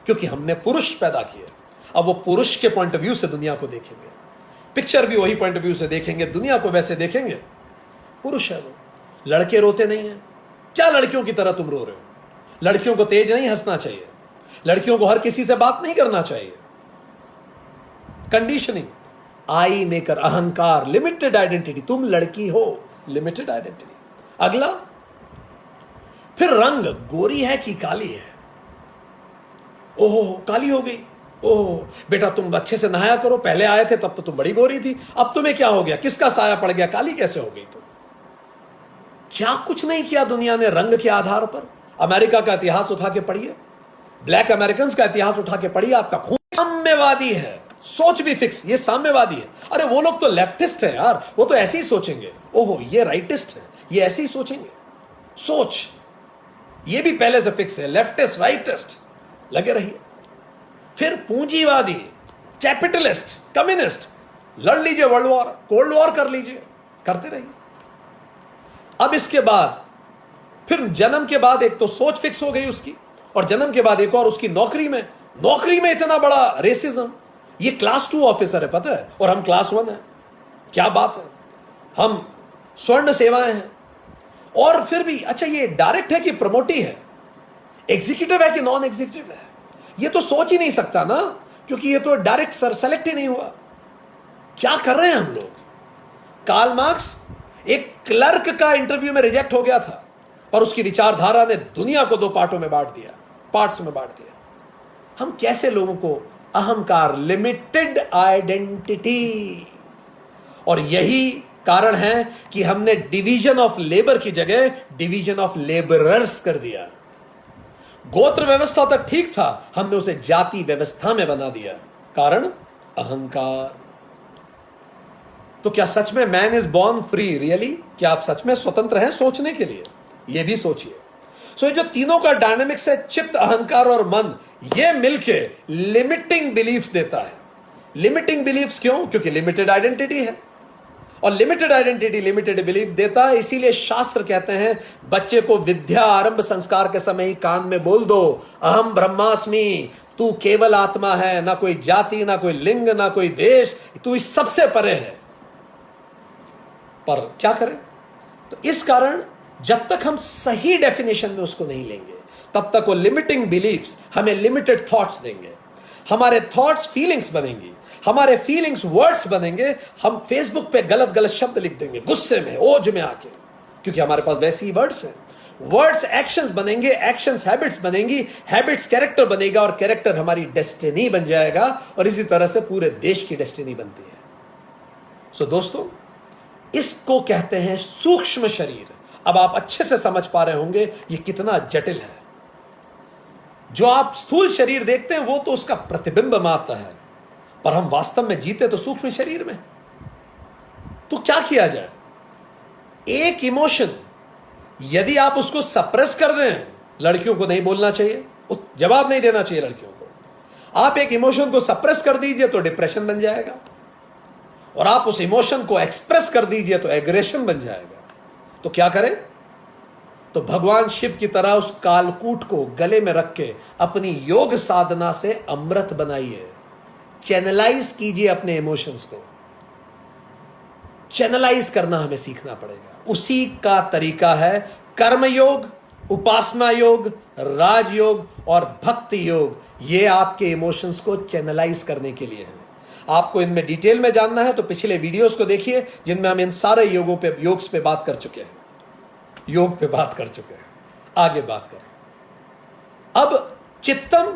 [SPEAKER 1] क्योंकि हमने पुरुष पैदा किए। अब वो पुरुष के पॉइंट ऑफ व्यू से दुनिया को देखेंगे, पिक्चर भी वही पॉइंट ऑफ व्यू से देखेंगे, दुनिया को वैसे देखेंगे। पुरुष है वो, लड़के रोते नहीं है, क्या लड़कियों की तरह तुम रो रहे हो? लड़कियों को तेज नहीं हंसना चाहिए, लड़कियों को हर किसी से बात नहीं करना चाहिए। कंडीशनिंग, आई मेकर, अहंकार, लिमिटेड आइडेंटिटी, तुम लड़की हो, लिमिटेड आइडेंटिटी। अगला, फिर रंग, गोरी है कि काली है? ओहो काली हो गई, ओहो बेटा तुम अच्छे से नहाया करो, पहले आए थे तब तो तुम बड़ी गोरी थी, अब तुम्हें क्या हो गया, किसका साया पड़ गया, काली कैसे हो गई तुम? क्या कुछ नहीं किया दुनिया ने रंग के आधार पर। अमेरिका का इतिहास उठा के पढ़िए, ब्लैक अमेरिकन का इतिहास उठा के पढ़िए, आपका खून साम्यवादी है, सोच भी फिक्स, ये साम्यवादी है। अरे वो लोग तो लेफ्टिस्ट है यार, वो तो ऐसे ही सोचेंगे। ओहो ये राइटिस्ट है, ये ऐसे ही सोचेंगे। सोच ये भी पहले से फिक्स है, लेफ्टिस्ट राइटिस्ट, लगे रहिए। फिर पूंजीवादी, कैपिटलिस्ट, कम्युनिस्ट, लड़ लीजिए, वर्ल्ड वॉर, कोल्ड वॉर कर लीजिए, करते रहिए। अब इसके बाद फिर जन्म के बाद एक तो सोच फिक्स हो गई उसकी, और जन्म के बाद एक और, उसकी नौकरी में इतना बड़ा रेसिज्म। ये क्लास 2 ऑफिसर है पता है, और हम क्लास 1 है। क्या बात है, हम स्वर्ण सेवाएं हैं। और फिर भी अच्छा ये डायरेक्ट है कि प्रमोटी है, एग्जीक्यूटिव है कि नॉन एग्जीक्यूटिव है, ये तो सोच ही नहीं सकता ना, क्योंकि ये तो डायरेक्ट सेलेक्ट ही नहीं हुआ। क्या कर रहे हैं हम लोग? कार्ल मार्क्स एक क्लर्क का इंटरव्यू में रिजेक्ट हो गया था, पर उसकी विचारधारा ने दुनिया को 2 पार्ट्स में बांट दिया। हम कैसे लोगों को अहंकार, लिमिटेड आइडेंटिटी, और यही कारण है कि हमने डिवीजन ऑफ लेबर की जगह डिवीजन ऑफ लेबरर्स कर दिया। गोत्र व्यवस्था तक ठीक था, हमने उसे जाति व्यवस्था में बना दिया, कारण अहंकार। तो क्या सच में man is born free really? क्या आप सच में स्वतंत्र हैं सोचने के लिए? यह भी सोचिए। सो ये जो तीनों का डायनेमिक्स है, चित्त, अहंकार और मन, ये मिलके लिमिटिंग बिलीफ्स देता है। लिमिटिंग बिलीफ्स क्यों? क्योंकि लिमिटेड आइडेंटिटी है, और लिमिटेड आइडेंटिटी लिमिटेड बिलीफ देता है। इसीलिए शास्त्र कहते हैं बच्चे को विद्या आरंभ संस्कार के समय ही कान में बोल दो, अहम ब्रह्मास्मि, तू केवल आत्मा है, ना कोई जाति, ना कोई लिंग, ना कोई देश, तू इस सबसे परे है। पर क्या करें? तो इस कारण जब तक हम सही डेफिनेशन में उसको नहीं लेंगे, तब तक वो लिमिटिंग बिलीफ्स हमें लिमिटेड थॉट्स देंगे। हमारे थॉट्स फीलिंग्स बनेंगी, हमारे फीलिंग्स वर्ड्स बनेंगे। हम फेसबुक पे गलत गलत शब्द लिख देंगे गुस्से में, ओज में आके, क्योंकि हमारे पास वैसे ही वर्ड्स हैं। वर्ड्स एक्शंस बनेंगे, एक्शंस हैबिट्स बनेंगी, हैबिट्स कैरेक्टर बनेगा और कैरेक्टर हमारी डेस्टिनी बन जाएगा और इसी तरह से पूरे देश की डेस्टिनी बनती है। सो दोस्तों, इसको कहते हैं सूक्ष्म शरीर। अब आप अच्छे से समझ पा रहे होंगे ये कितना जटिल है। जो आप स्थूल शरीर देखते हैं वो तो उसका प्रतिबिंब मात्र है, पर हम वास्तव में जीते तो सूक्ष्म शरीर में। तो क्या किया जाए? एक इमोशन यदि आप उसको सप्रेस कर दें, लड़कियों को नहीं बोलना चाहिए, जवाब नहीं देना चाहिए लड़कियों को। आप एक इमोशन को सप्रेस कर दीजिए तो डिप्रेशन बन जाएगा, और आप उस इमोशन को एक्सप्रेस कर दीजिए तो एग्रेशन बन जाएगा। तो क्या करें? तो भगवान शिव की तरह उस कालकूट को गले में रख के अपनी योग साधना से अमृत बनाइए। चैनलाइज कीजिए अपने इमोशंस को। चैनलाइज करना हमें सीखना पड़ेगा। उसी का तरीका है कर्म योग, उपासना योग, राजयोग और भक्ति योग। ये आपके इमोशंस को चैनलाइज करने के लिए है। आपको इनमें डिटेल में जानना है तो पिछले वीडियोस को देखिए, जिनमें हम इन सारे योग्स पे बात कर चुके हैं, योग पे बात कर चुके हैं। आगे बात करें। अब चित्तम,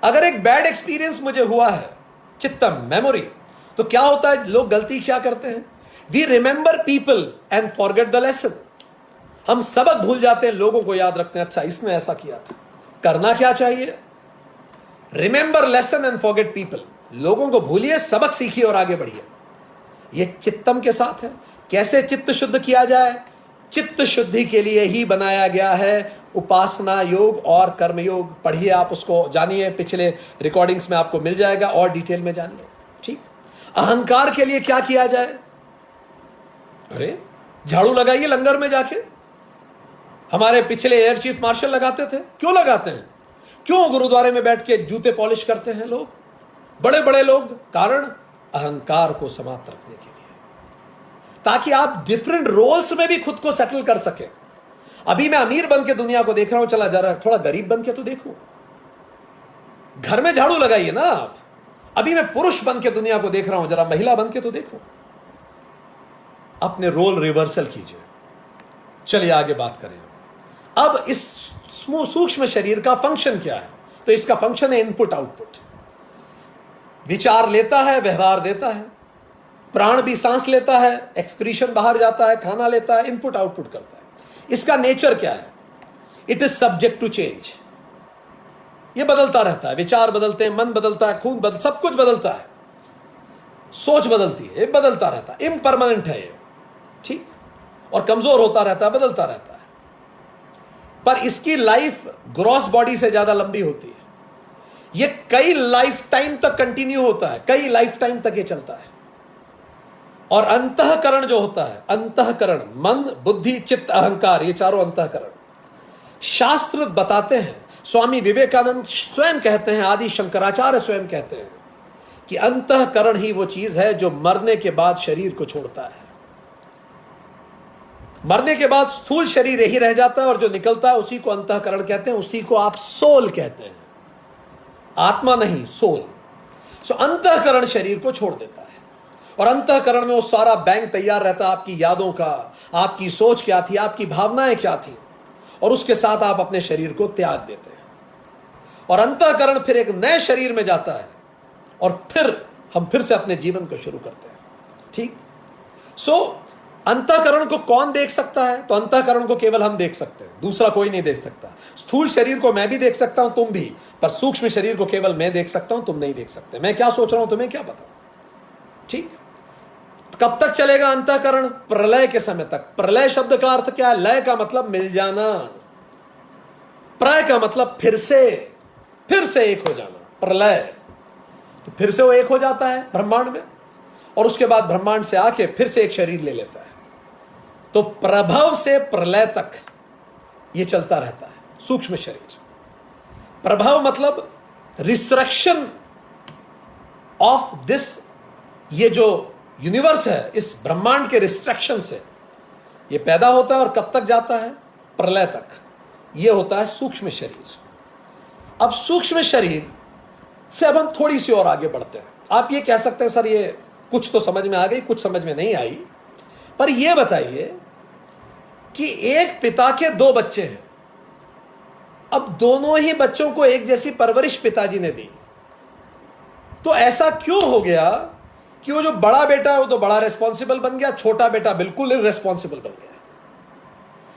[SPEAKER 1] अगर एक बैड एक्सपीरियंस मुझे हुआ है, चित्तम मेमोरी, तो क्या होता है? लोग गलती क्या करते हैं? We remember people and forget the lesson. हम सबक भूल जाते हैं, लोगों को याद रखते हैं, अच्छा इसने ऐसा किया था। करना क्या चाहिए? Remember lesson and forget people. लोगों को भूलिए, सबक सीखिए और आगे बढ़िए। यह चित्तम के साथ है। कैसे चित्त शुद्ध किया जाए? चित्त शुद्धि के लिए ही बनाया गया है उपासना योग और कर्म योग। पढ़िए, आप उसको जानिए, पिछले रिकॉर्डिंग्स में आपको मिल जाएगा और डिटेल में जानिए। ठीक। अहंकार के लिए क्या किया जाए? अरे झाड़ू लगाइए लंगर में जाके। हमारे पिछले एयर चीफ मार्शल लगाते थे। क्यों लगाते हैं? क्यों गुरुद्वारे में बैठ के जूते पॉलिश करते हैं लोग, बड़े बड़े लोग? कारण अहंकार को समाप्त रखने के लिए, ताकि आप डिफरेंट रोल्स में भी खुद को सेटल कर सके। अभी मैं अमीर बन के दुनिया को देख रहा हूं, चला जा रहा है, थोड़ा गरीब बन के तो देखो। घर में झाड़ू लगाइए ना आप। अभी मैं पुरुष बन के दुनिया को देख रहा हूं, जरा महिला बन के तो देखो। अपने रोल रिवर्सल कीजिए। चलिए आगे बात करें। अब इस सूक्ष्म शरीर का फंक्शन क्या है? तो इसका फंक्शन है इनपुट आउटपुट। विचार लेता है, व्यवहार देता है। प्राण भी सांस लेता है, एक्सक्रीशन बाहर जाता है, खाना लेता है, इनपुट आउटपुट करता है। इसका नेचर क्या है? It is subject to change. ये बदलता रहता है। विचार बदलते हैं, मन बदलता है, खून बदल, सब कुछ बदलता है, सोच बदलती है, ये बदलता रहता है, इम्परमानेंट है ये। ठीक। और कमजोर होता रहता है, बदलता रहता है। पर इसकी लाइफ ग्रॉस बॉडी से ज्यादा लंबी होती है। ये कई लाइफ टाइम तक कंटिन्यू होता है, कई लाइफ टाइम तक ये चलता है। और अंतःकरण जो होता है, अंतःकरण मन, बुद्धि, चित्त, अहंकार, ये चारों अंतःकरण शास्त्र बताते हैं। स्वामी विवेकानंद स्वयं कहते हैं, आदि शंकराचार्य स्वयं कहते हैं कि अंतःकरण ही वो चीज है जो मरने के बाद शरीर को छोड़ता है। मरने के बाद स्थूल शरीर यही रह जाता है और जो निकलता है उसी को अंतःकरण कहते हैं, उसी को आप सोल कहते हैं। आत्मा नहीं, सोल। सो अंतःकरण शरीर को छोड़ देता है और अंतःकरण में वो सारा बैंक तैयार रहता है, आपकी यादों का, आपकी सोच क्या थी, आपकी भावनाएं क्या थी, और उसके साथ आप अपने शरीर को त्याग देते हैं। और अंतःकरण फिर एक नए शरीर में जाता है और फिर हम फिर से अपने जीवन को शुरू करते हैं। ठीक। सो अंतःकरण को कौन देख सकता है? तो अंतःकरण को केवल हम देख सकते हैं, दूसरा कोई नहीं देख सकता। स्थूल शरीर को मैं भी देख सकता हूं, तुम भी, पर सूक्ष्म शरीर को केवल मैं देख सकता हूं, तुम नहीं देख सकते। मैं क्या सोच रहा हूं तुम्हें क्या पता? ठीक। कब तक चलेगा अंतःकरण? प्रलय के समय तक। प्रलय शब्द का अर्थ क्या है? लय का मतलब मिल जाना, प्रलय का मतलब फिर से एक हो जाना। प्रलय तो फिर से वो एक हो जाता है ब्रह्मांड में, और उसके बाद ब्रह्मांड से आके फिर से एक शरीर ले लेता है। तो प्रभव से प्रलय तक ये चलता रहता है सूक्ष्म शरीर। प्रभव मतलब रिसरेक्शन ऑफ दिस, ये जो यूनिवर्स है, इस ब्रह्मांड के रिस्ट्रक्शन से ये पैदा होता है और कब तक जाता है? प्रलय तक। ये होता है सूक्ष्म शरीर। अब सूक्ष्म शरीर से अब हम थोड़ी सी और आगे बढ़ते हैं। आप ये कह सकते हैं सर ये कुछ तो समझ में आ गई, कुछ समझ में नहीं आई, पर यह बताइए कि एक पिता के दो बच्चे हैं, अब दोनों ही बच्चों को एक जैसी परवरिश पिताजी ने दी, तो ऐसा क्यों हो गया कि वो जो बड़ा बेटा है वो तो बड़ा रिस्पॉन्सिबल बन गया, छोटा बेटा बिल्कुल इररिस्पॉन्सिबल बन गया,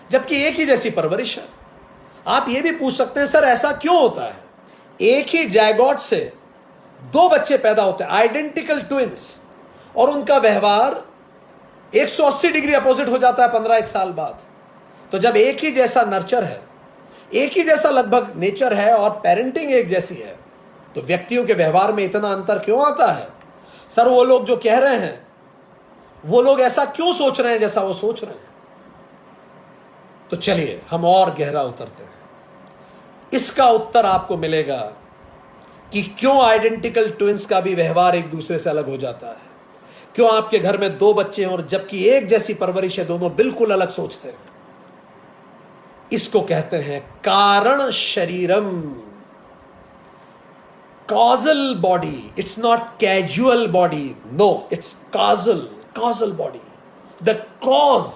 [SPEAKER 1] जबकि एक ही जैसी परवरिश है। आप ये भी पूछ सकते हैं सर ऐसा क्यों होता है, एक ही जायगोट से दो बच्चे पैदा होते हैं, आइडेंटिकल ट्विंस, और उनका व्यवहार 180 डिग्री अपोजिट हो जाता है 15 एक साल बाद। तो जब एक ही जैसा नर्चर है, एक ही जैसा लगभग नेचर है और पेरेंटिंग एक जैसी है, तो व्यक्तियों के व्यवहार में इतना अंतर क्यों आता है? सर वो लोग जो कह रहे हैं वो लोग ऐसा क्यों सोच रहे हैं जैसा वो सोच रहे हैं? तो चलिए हम और गहरा उतरते हैं। इसका उत्तर आपको मिलेगा कि क्यों आइडेंटिकल ट्विंस का भी व्यवहार एक दूसरे से अलग हो जाता है, क्यों आपके घर में दो बच्चे हैं और जबकि एक जैसी परवरिश है दोनों बिल्कुल अलग सोचते हैं। इसको कहते हैं कारण शरीरम, causal body. It's not casual body. No, it's causal body. The cause,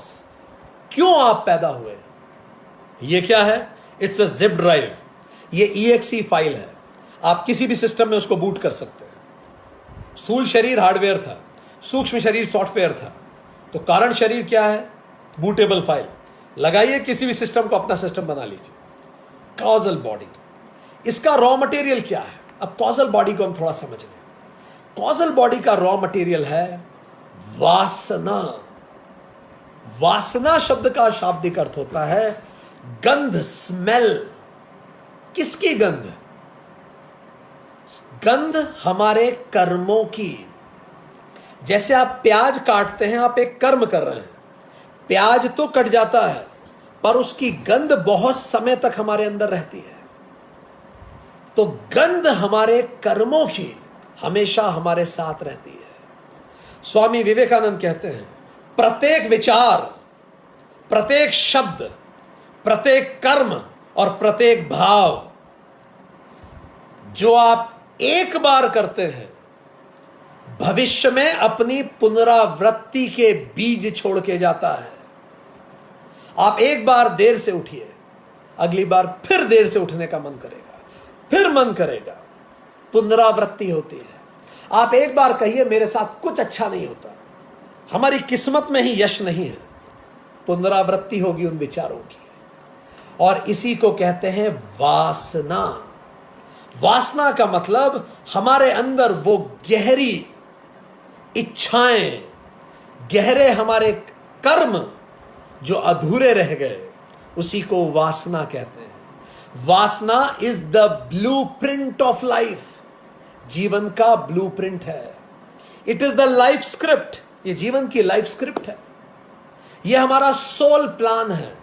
[SPEAKER 1] क्यों आप पैदा हुए। ये क्या है? It's a zip drive. ये exe फाइल है, आप किसी भी सिस्टम में उसको बूट कर सकते हैं। स्थूल शरीर हार्डवेयर था, सूक्ष्म शरीर सॉफ्टवेयर था, तो कारण शरीर क्या है? Bootable file. लगाइए किसी भी सिस्टम को, अपना सिस्टम बना लीजिए। कॉजल बॉडी, इसका रॉ मटेरियल क्या है? अब कॉजल बॉडी को हम थोड़ा समझ लें। कॉजल बॉडी का रॉ मटेरियल है वासना। वासना शब्द का शाब्दिक अर्थ होता है गंध, स्मेल। किसकी गंध? गंध हमारे कर्मों की। जैसे आप प्याज काटते हैं, आप एक कर्म कर रहे हैं, प्याज तो कट जाता है पर उसकी गंध बहुत समय तक हमारे अंदर रहती है। तो गंध हमारे कर्मों की हमेशा हमारे साथ रहती है। स्वामी विवेकानंद कहते हैं प्रत्येक विचार, प्रत्येक शब्द, प्रत्येक कर्म और प्रत्येक भाव जो आप एक बार करते हैं, भविष्य में अपनी पुनरावृत्ति के बीज छोड़ के जाता है। आप एक बार देर से उठिए, अगली बार फिर देर से उठने का मन करेगा, फिर मन करेगा, पुनरावृत्ति होती है। आप एक बार कहिए मेरे साथ कुछ अच्छा नहीं होता, हमारी किस्मत में ही यश नहीं है, पुनरावृत्ति होगी उन विचारों की। और इसी को कहते हैं वासना। वासना का मतलब हमारे अंदर वो गहरी इच्छाएं, गहरे हमारे कर्म जो अधूरे रह गए, उसी को वासना कहते हैं। वासना is the blueprint of life. जीवन का ब्लूप्रिंट है। It is the life script. ये जीवन की लाइफ स्क्रिप्ट है। ये हमारा सोल प्लान है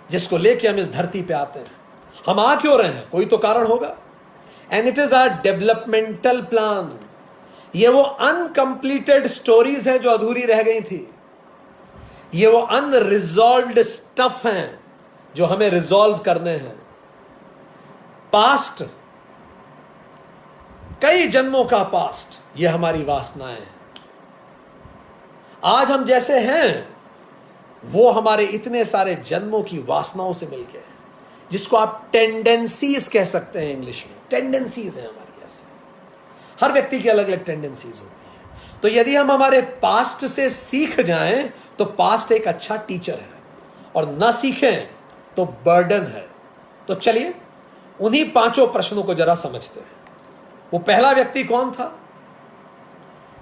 [SPEAKER 1] जिसको लेके हम इस धरती पे आते हैं। हम आ क्यों रहे हैं? कोई तो कारण होगा। And it is our developmental plan. ये वो अनकंप्लीटेड स्टोरीज हैं जो अधूरी रह गई थी। ये वो अनरिजॉल्व्ड स्टफ हैं जो हमें रिजॉल्व करने हैं। पास्ट, कई जन्मों का पास्ट, ये हमारी वासनाएं हैं। आज हम जैसे हैं वो हमारे इतने सारे जन्मों की वासनाओं से मिलके हैं, जिसको आप टेंडेंसीज कह सकते हैं। इंग्लिश में टेंडेंसीज हैं हमारी। ऐसे हर व्यक्ति की अलग अलग टेंडेंसीज होती हैं। तो यदि हम हमारे पास्ट से सीख जाएं तो पास्ट एक अच्छा टीचर है, और ना सीखें तो बर्डन है। तो चलिए उन्हीं पांचों प्रश्नों को जरा समझते हैं। वो पहला व्यक्ति कौन था?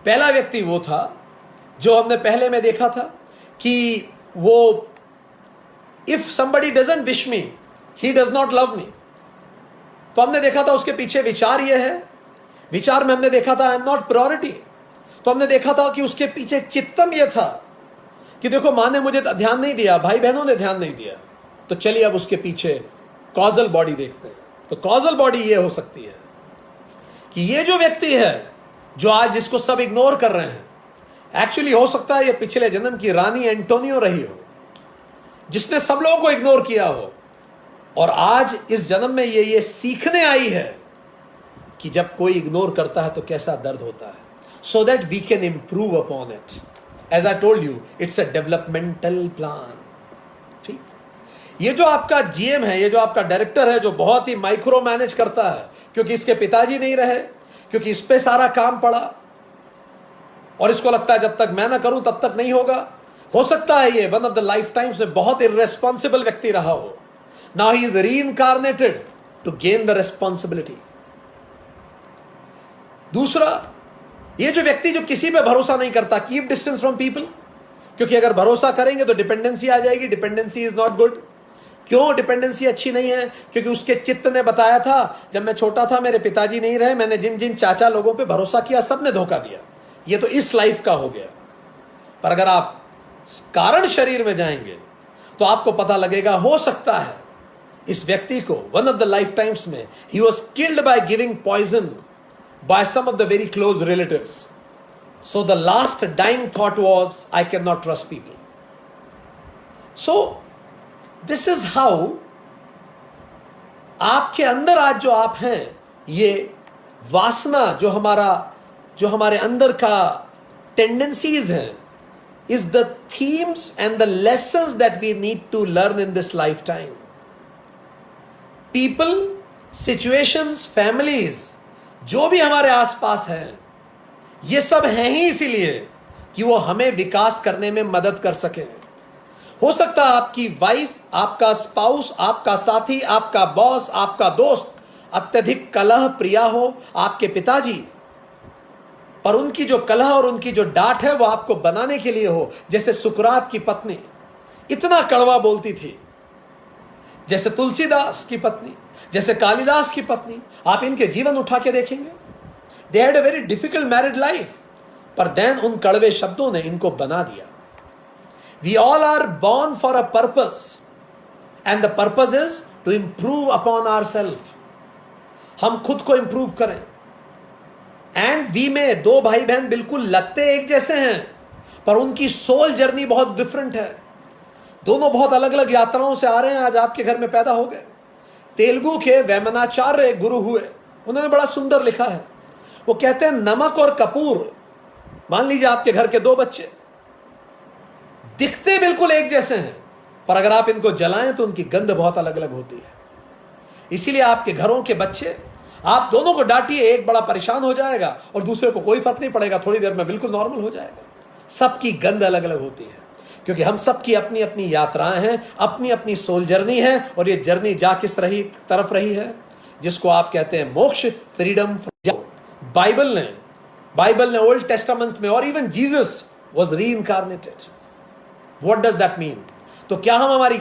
[SPEAKER 1] पहला व्यक्ति वो था जो हमने पहले में देखा था कि वो if somebody doesn't wish me, he does not love me। तो हमने देखा था उसके पीछे विचार ये है। विचार में हमने देखा था आई एम नॉट प्रायोरिटी। तो हमने देखा था कि उसके पीछे चित्तम ये था कि देखो माँ ने मुझे ध्यान नहीं दिया, भाई बहनों ने ध्यान नहीं दिया। तो चलिए अब उसके पीछे कॉजल बॉडी देखते हैं। तो कॉजल बॉडी ये हो सकती है कि ये जो व्यक्ति है जो आज जिसको सब इग्नोर कर रहे हैं, एक्चुअली हो सकता है ये पिछले जन्म की रानी एंटोनियो रही हो, जिसने सब लोगों को इग्नोर किया हो, और आज इस जन्म में ये सीखने आई है कि जब कोई इग्नोर करता है तो कैसा दर्द होता है, so that we can improve upon it. As I told you, it's a developmental plan. ठीक, ये जो आपका जीएम है, ये जो आपका डायरेक्टर है, जो बहुत ही माइक्रो मैनेज करता है, क्योंकि इसके पिताजी नहीं रहे, क्योंकि इस पे सारा काम पड़ा और इसको लगता है जब तक मैं ना करूं तब तक नहीं होगा। हो सकता है ये one of the life times में बहुत इररेस्पॉन्सिबल व्यक्ति रहा हो। Now he is reincarnated to gain the responsibility. दूसरा, ये जो व्यक्ति जो किसी पे भरोसा नहीं करता, कीप डिस्टेंस फ्रॉम पीपल, क्योंकि अगर भरोसा करेंगे तो डिपेंडेंसी आ जाएगी। Dependency is not good. क्यों डिपेंडेंसी अच्छी नहीं है? क्योंकि उसके चित्त ने बताया था, जब मैं छोटा था मेरे पिताजी नहीं रहे, मैंने जिन जिन चाचा लोगों पे भरोसा किया सबने धोखा दिया। ये तो इस लाइफ का हो गया। पर अगर आप कारण शरीर में जाएंगे तो आपको पता लगेगा, हो सकता है इस व्यक्ति को one of the life times में he was killed by giving poison by some of the very close relatives. So the last dying thought was, I can not trust people. So this is how आपके अंदर आज जो आप हैं, ये वासना जो हमारे अंदर का टेंडेंसीज हैं, is the themes and the lessons that we need to learn in this lifetime. People, situations, families, जो भी हमारे आसपास हैं, ये सब हैं ही इसीलिए कि वो हमें विकास करने में मदद कर सके। हो सकता है आपकी वाइफ, आपका स्पाउस, आपका साथी, आपका बॉस, आपका दोस्त अत्यधिक कलह प्रिया हो, आपके पिताजी, पर उनकी जो कलह और उनकी जो डांट है वो आपको बनाने के लिए हो। जैसे सुकरात की पत्नी इतना कड़वा बोलती थी, जैसे तुलसीदास की पत्नी, जैसे कालिदास की पत्नी, आप इनके जीवन उठा के देखेंगे, they had a very difficult married life, पर देन उन कड़वे शब्दों ने इनको बना दिया। We all are born for a purpose and the purpose is to improve upon ourselves. हम खुद को इंप्रूव करें। एंड वी में दो भाई बहन बिल्कुल लगते एक जैसे हैं, पर उनकी सोल जर्नी बहुत डिफरेंट है। दोनों बहुत अलग अलग यात्राओं से आ रहे हैं, आज आपके घर में पैदा हो गए। तेलुगु के वेमनाचार्य गुरु हुए, उन्होंने बड़ा सुंदर लिखा है। वो कहते हैं, नमक और कपूर, मान लीजिए आपके घर के दो बच्चे दिखते बिल्कुल एक जैसे हैं, पर अगर आप इनको जलाएं तो उनकी गंध बहुत अलग अलग होती है। इसीलिए आपके घरों के बच्चे, आप दोनों को डांटिए, एक बड़ा परेशान हो जाएगा और दूसरे को कोई फर्क नहीं पड़ेगा, थोड़ी देर में बिल्कुल नॉर्मल हो जाएगा। सबकी गंध अलग अलग होती है, क्योंकि हम सबकी अपनी अपनी यात्राएं हैं, अपनी अपनी सोल जर्नी है। और ये जर्नी जा किस तरफ रही है, जिसको आप कहते हैं मोक्ष, फ्रीडम। बाइबल ने ओल्ड टेस्टामेंट में, और even Jesus was reincarnated. What does that mean? तो क्या हम हमारी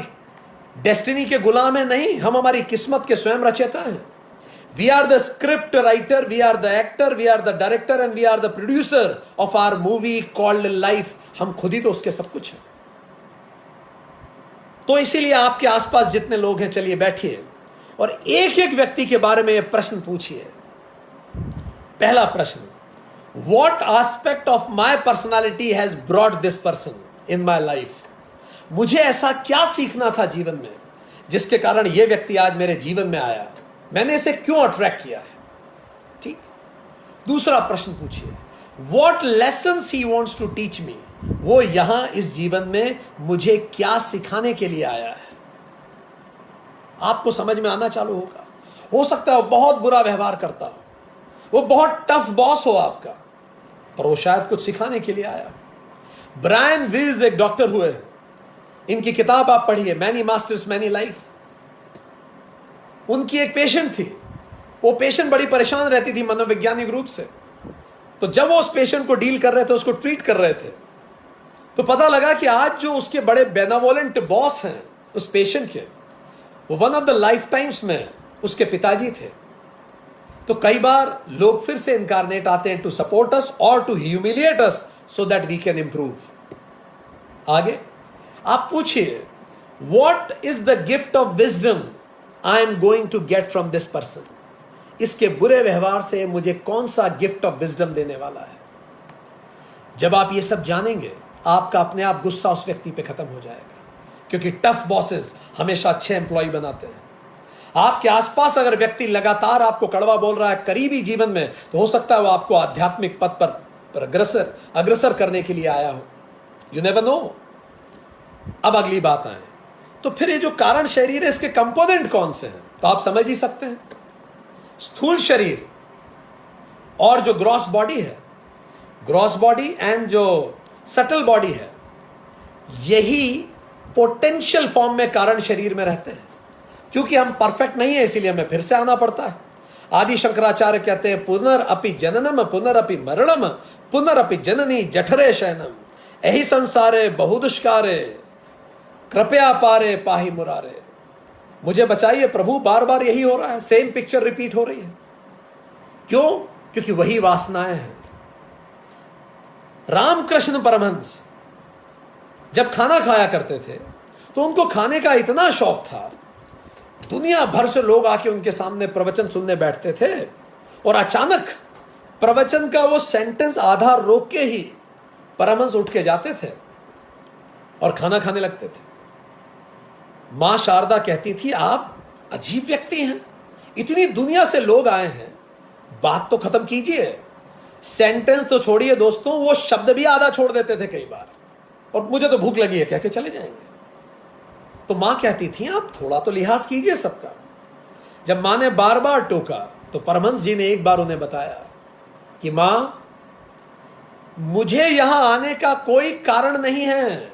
[SPEAKER 1] डेस्टिनी के गुलाम हैं? नहीं, हम हमारी किस्मत के स्वयं रचयिता हैं। We are the script writer, we are the actor, we are the director and we are the producer of our movie called life. हम खुद ही तो उसके सब कुछ हैं। तो इसीलिए आपके आसपास जितने लोग हैं, चलिए बैठिए और एक एक व्यक्ति के बारे में यह प्रश्न पूछिए। पहला प्रश्न, What aspect of my personality has brought this person in my life? मुझे ऐसा क्या सीखना था जीवन में जिसके कारण यह व्यक्ति आज मेरे जीवन में आया? मैंने इसे क्यों अट्रैक्ट किया है? ठीक। दूसरा प्रश्न पूछिए, what lessons he wants to teach me? वो यहां इस जीवन में मुझे क्या सिखाने के लिए आया है? आपको समझ में आना चालू होगा। हो सकता है वो बहुत बुरा व्यवहार करता हो, वो बहुत टफ बॉस हो आपका, पर वो शायद कुछ सिखाने के लिए आया। ब्रायन विल्स एक डॉक्टर हुए, इनकी किताब आप पढ़िए, मैनी मास्टर्स मैनी लाइफ। उनकी एक पेशेंट थी, वो पेशेंट बड़ी परेशान रहती थी मनोवैज्ञानिक रूप से। तो जब वो उस पेशेंट को डील कर रहे थे, उसको ट्रीट कर रहे थे, तो पता लगा कि आज जो उसके बड़े बेनेवोलेंट बॉस हैं उस पेशेंट के, वो one of the life times में उसके पिताजी थे। तो कई बार लोग फिर से इनकारनेट आते हैं टू सपोर्ट अस और to humiliate us so that we can improve. आगे आप पूछिए, what is the gift of wisdom I am going to get from this person? इसके बुरे व्यवहार से मुझे कौन सा गिफ्ट ऑफ विजडम देने वाला है? जब आप ये सब जानेंगे, आपका अपने आप गुस्सा उस व्यक्ति पे खत्म हो जाएगा, क्योंकि टफ बॉसेस हमेशा अच्छे एम्प्लॉय बनाते हैं। आपके आसपास अगर व्यक्ति लगातार आपको कड़वा बोल रहा है करीबी जीवन में, तो हो सकता है वो आपको आध्यात्मिक पथ पर अग्रसर करने के लिए आया हो। You never know. अब अगली बात आए, तो फिर ये जो कारण शरीर है इसके कंपोनेंट कौन से हैं? तो आप समझ ही सकते हैं, स्थूल शरीर और जो ग्रॉस बॉडी है, ग्रॉस बॉडी एंड जो सटल बॉडी है, यही पोटेंशियल फॉर्म में कारण शरीर में रहते हैं। क्योंकि हम परफेक्ट नहीं है इसीलिए हमें फिर से आना पड़ता है। आदि शंकराचार्य कहते हैं पुनरअपि जननम पुनरअपि मरणम पुनरअपि जननी जठरे शयनम यही संसारे बहुदुष्कारे कृपया पारे पाहि मुरारे। मुझे बचाइए प्रभु, बार बार यही हो रहा है, सेम पिक्चर रिपीट हो रही है। क्यों? क्योंकि वही वासनाएं हैं। रामकृष्ण परमहंस जब खाना खाया करते थे तो उनको खाने का इतना शौक था, दुनिया भर से लोग आके उनके सामने प्रवचन सुनने बैठते थे और अचानक प्रवचन का वो सेंटेंस आधा रोक के ही परमहंस उठ के जाते थे और खाना खाने लगते थे। मां शारदा कहती थी, आप अजीब व्यक्ति हैं, इतनी दुनिया से लोग आए हैं, बात तो खत्म कीजिए। सेंटेंस तो छोड़िए दोस्तों, वो शब्द भी आधा छोड़ देते थे कई बार, और मुझे तो भूख लगी है कह के चले जाएंगे। तो मां कहती थी, आप थोड़ा तो लिहाज कीजिए सबका। जब मां ने बार बार टोका तो परमहंस जी ने एक बार उन्हें बताया कि मां, मुझे यहां आने का कोई कारण नहीं है,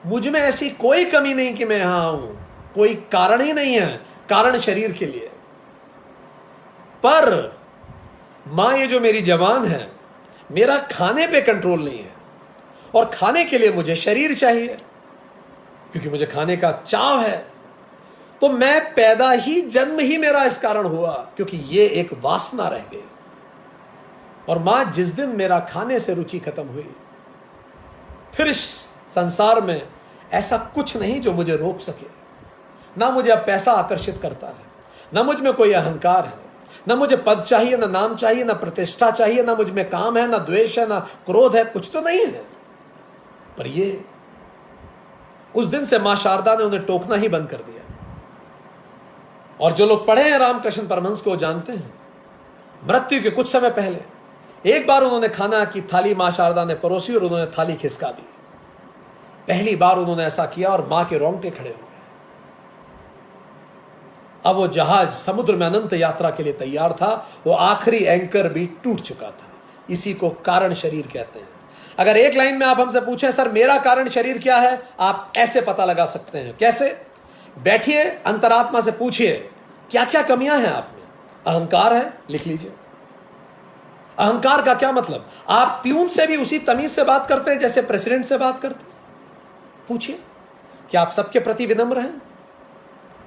[SPEAKER 1] मुझ में ऐसी कोई कमी नहीं कि मैं यहां आऊं, कोई कारण ही नहीं है, कारण शरीर के लिए। पर मां, ये जो मेरी जवान है, मेरा खाने पे कंट्रोल नहीं है और खाने के लिए मुझे शरीर चाहिए, क्योंकि मुझे खाने का चाव है। तो मैं पैदा ही, जन्म ही मेरा इस कारण हुआ क्योंकि ये एक वासना रह गई। और मां, जिस दिन मेरा खाने से रुचि खत्म हुई, फिर इस संसार में ऐसा कुछ नहीं जो मुझे रोक सके। ना मुझे अब पैसा आकर्षित करता है, ना मुझ में कोई अहंकार है, ना मुझे पद चाहिए, ना नाम चाहिए, ना प्रतिष्ठा चाहिए, ना मुझ में काम है, ना द्वेष है, ना क्रोध है, कुछ तो नहीं है। पर ये उस दिन से मां शारदा ने उन्हें टोकना ही बंद कर दिया। और जो लोग पढ़े हैं रामकृष्ण परमहंस को जानते हैं, मृत्यु के कुछ समय पहले एक बार उन्होंने खाना की थाली मां शारदा ने परोसी और उन्होंने थाली खिसका दी। पहली बार उन्होंने ऐसा किया और मां के रोंगटे खड़े हो गए। अब वो जहाज समुद्र में अनंत यात्रा के लिए तैयार था, वो आखिरी एंकर भी टूट चुका था। इसी को कारण शरीर कहते हैं। अगर एक लाइन में आप हमसे पूछें, सर मेरा कारण शरीर क्या है, आप ऐसे पता लगा सकते हैं। कैसे? बैठिए, अंतरात्मा से पूछिए क्या क्या कमियां हैं आप में। अहंकार है, लिख लीजिए। अहंकार का क्या मतलब? आप प्यून से भी उसी तमीज से बात करते हैं जैसे प्रेसिडेंट से बात करते हैं? पूछिए, क्या आप सबके प्रति विनम्र हैं?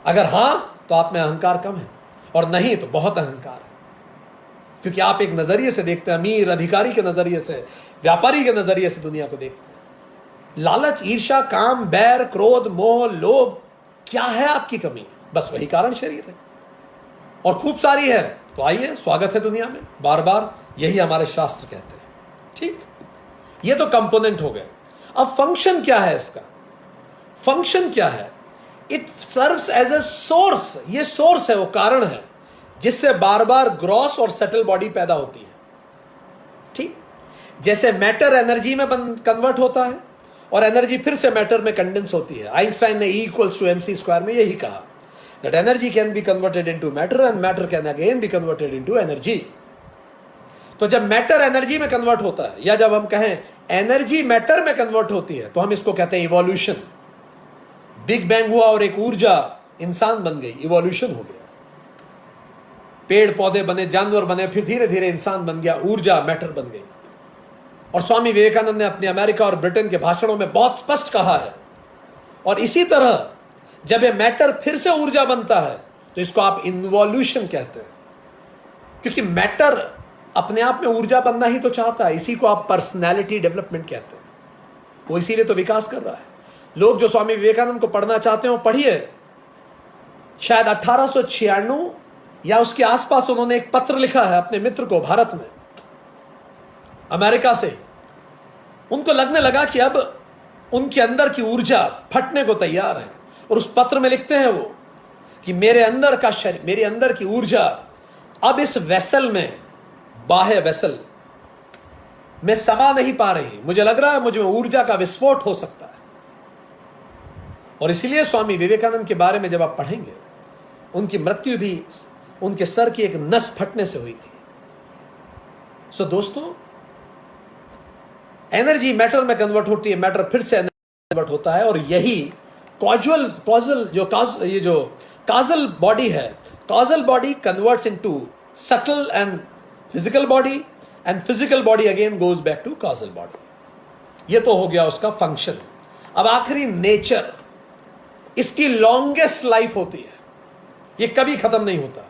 [SPEAKER 1] अगर हां तो आप में अहंकार कम है, और नहीं तो बहुत अहंकार है। क्योंकि आप एक नजरिए से देखते हैं, अमीर अधिकारी के नजरिए से, व्यापारी के नजरिए से दुनिया को देखते हैं। लालच, ईर्ष्या, काम, बैर, क्रोध, मोह, लोभ, क्या है आपकी कमी? बस वही कारण शरीर है, और खूब सारी है। तो आइए, स्वागत है दुनिया में, बार बार यही हमारे शास्त्र कहते हैं। ठीक, ये तो कंपोनेंट हो गए। अब फंक्शन क्या है इसका? फंक्शन क्या है? It serves as a source. ये सोर्स है, वो कारण है जिससे बार बार ग्रॉस और सटल बॉडी पैदा होती है। ठीक, जैसे मैटर एनर्जी में कन्वर्ट होता है और एनर्जी फिर से मैटर में कंडेंस होती है। आइंस्टाइन ने E=mc² में यही कहा, that energy can be converted into matter and matter can again be converted into energy. तो जब मैटर एनर्जी में कन्वर्ट होता है, या जब हम कहें एनर्जी मैटर में कन्वर्ट होती है, तो हम इसको कहते हैं इवोल्यूशन। बिग बैंग हुआ और एक ऊर्जा इंसान बन गई, इवोल्यूशन हो गया। पेड़ पौधे बने, जानवर बने, फिर धीरे धीरे इंसान बन गया, ऊर्जा मैटर बन गई। और स्वामी विवेकानंद ने अपने अमेरिका और ब्रिटेन के भाषणों में बहुत स्पष्ट कहा है। और इसी तरह जब ये मैटर फिर से ऊर्जा बनता है तो इसको आप इन्वॉल्यूशन कहते हैं, क्योंकि मैटर अपने आप में ऊर्जा बनना ही तो चाहता है। इसी को आप पर्सनैलिटी डेवलपमेंट कहते हैं। वो इसीलिए तो विकास कर रहा है। लोग जो स्वामी विवेकानंद को पढ़ना चाहते हो, पढ़िए। शायद 1896 या उसके आसपास उन्होंने एक पत्र लिखा है अपने मित्र को, भारत में, अमेरिका से ही। उनको लगने लगा कि अब उनके अंदर की ऊर्जा फटने को तैयार है, और उस पत्र में लिखते हैं वो कि मेरे अंदर का शरीर, मेरे अंदर की ऊर्जा अब इस वेसल में, बाह्य वेसल में समा नहीं पा रही। मुझे लग रहा है मुझ में ऊर्जा का विस्फोट हो सकता है। और इसीलिए स्वामी विवेकानंद के बारे में जब आप पढ़ेंगे, उनकी मृत्यु भी उनके सर की एक नस फटने से हुई थी। सो दोस्तों, एनर्जी मैटर में कन्वर्ट होती है, मैटर फिर से एनर्जी कन्वर्ट होता है, और यही काजल बॉडी है, causal body converts into subtle and physical body, and physical body again goes back to causal body. ये तो हो गया उसका फंक्शन। अब आखिरी नेचर, इसकी लॉन्गेस्ट लाइफ होती है, ये कभी खत्म नहीं होता।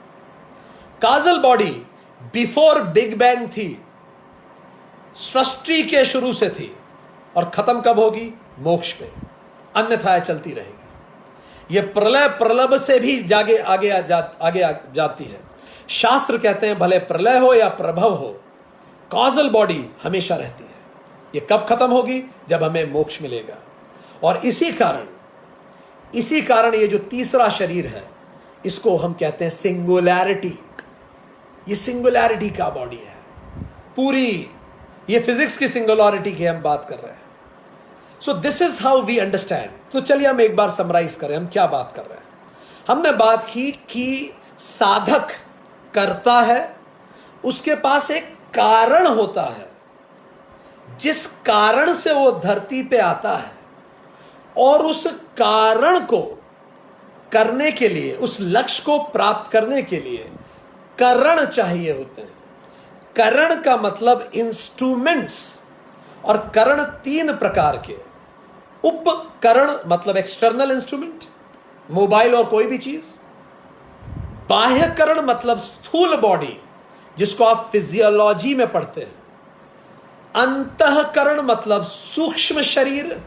[SPEAKER 1] काजल बॉडी बिफोर बिग बैंग थी, सृष्टि के शुरू से थी, और खत्म कब होगी? मोक्ष पे, अन्यथा चलती रहेगी। यह प्रलय प्रलभ से भी आगे जाती है। शास्त्र कहते हैं भले प्रलय हो या प्रभव हो, काजल बॉडी हमेशा रहती है। ये कब खत्म होगी? जब हमें मोक्ष मिलेगा। और इसी कारण ये जो तीसरा शरीर है, इसको हम कहते हैं सिंगुलैरिटी। ये सिंगुलैरिटी का बॉडी है पूरी, ये फिजिक्स की सिंगुलैरिटी की हम बात कर रहे हैं। So this is how we understand. तो चलिए हम एक बार समराइज करें, हम क्या बात कर रहे हैं। हमने बात की कि साधक करता है, उसके पास एक कारण होता है, जिस कारण से वो धरती पे आता है, और उस कारण को करने के लिए, उस लक्ष्य को प्राप्त करने के लिए करण चाहिए होते हैं। करण का मतलब इंस्ट्रूमेंट्स, और करण 3 प्रकार के। उपकरण मतलब एक्सटर्नल इंस्ट्रूमेंट, मोबाइल और कोई भी चीज। बाह्यकरण मतलब स्थूल बॉडी, जिसको आप फिजियोलॉजी में पढ़ते हैं। अंतःकरण मतलब सूक्ष्म शरीर,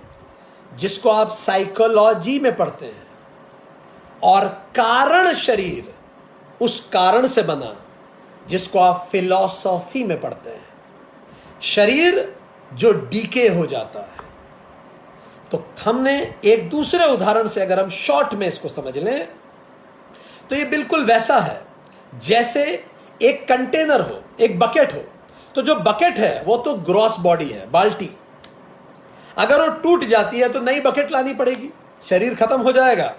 [SPEAKER 1] जिसको आप साइकोलॉजी में पढ़ते हैं। और कारण शरीर, उस कारण से बना, जिसको आप फिलॉसफी में पढ़ते हैं। शरीर जो डीके हो जाता है। तो हमने एक दूसरे उदाहरण से अगर हम शॉर्ट में इसको समझ लें, तो ये बिल्कुल वैसा है जैसे एक कंटेनर हो, एक बकेट हो। तो जो बकेट है वो तो ग्रॉस बॉडी है, बाल्टी। अगर वो टूट जाती है तो नई बकेट लानी पड़ेगी, शरीर खत्म हो जाएगा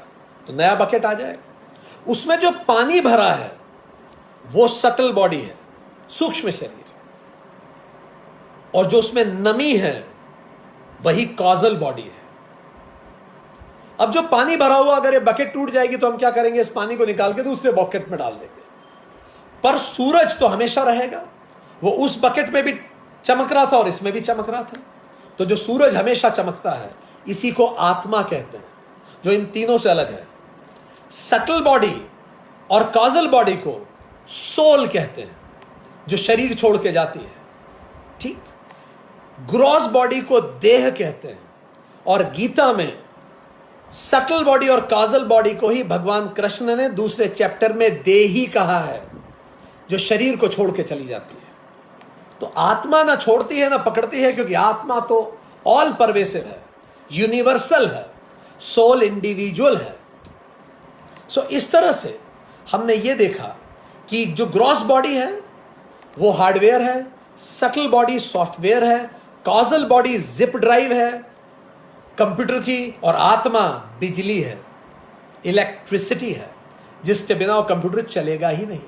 [SPEAKER 1] तो नया बकेट आ जाएगा। उसमें जो पानी भरा है वो सटल बॉडी है, सूक्ष्म शरीर, और जो उसमें नमी है वही कॉजल बॉडी है। अब जो पानी भरा हुआ, अगर ये बकेट टूट जाएगी तो हम क्या करेंगे? इस पानी को निकाल के दूसरे बकेट में डाल देंगे। पर सूरज तो हमेशा रहेगा, वो उस बकेट में भी चमक रहा था और इसमें भी चमक रहा था। तो जो सूरज हमेशा चमकता है, इसी को आत्मा कहते हैं, जो इन तीनों से अलग है। सटल बॉडी और कॉजल बॉडी को सोल कहते हैं, जो शरीर छोड़ के जाती है। ठीक। ग्रॉस बॉडी को देह कहते हैं, और गीता में सटल बॉडी और कॉजल बॉडी को ही भगवान कृष्ण ने दूसरे चैप्टर में देही कहा है, जो शरीर को छोड़ के चली जाती है। तो आत्मा ना छोड़ती है ना पकड़ती है, क्योंकि आत्मा तो ऑल परवेसिव है, यूनिवर्सल है, सोल इंडिविजुअल है। सो इस तरह से हमने ये देखा कि जो ग्रॉस बॉडी है वो हार्डवेयर है, सटल बॉडी सॉफ्टवेयर है, कॉजल बॉडी जिप ड्राइव है कंप्यूटर की, और आत्मा बिजली है, इलेक्ट्रिसिटी है, जिसके बिना वो कंप्यूटर चलेगा ही नहीं।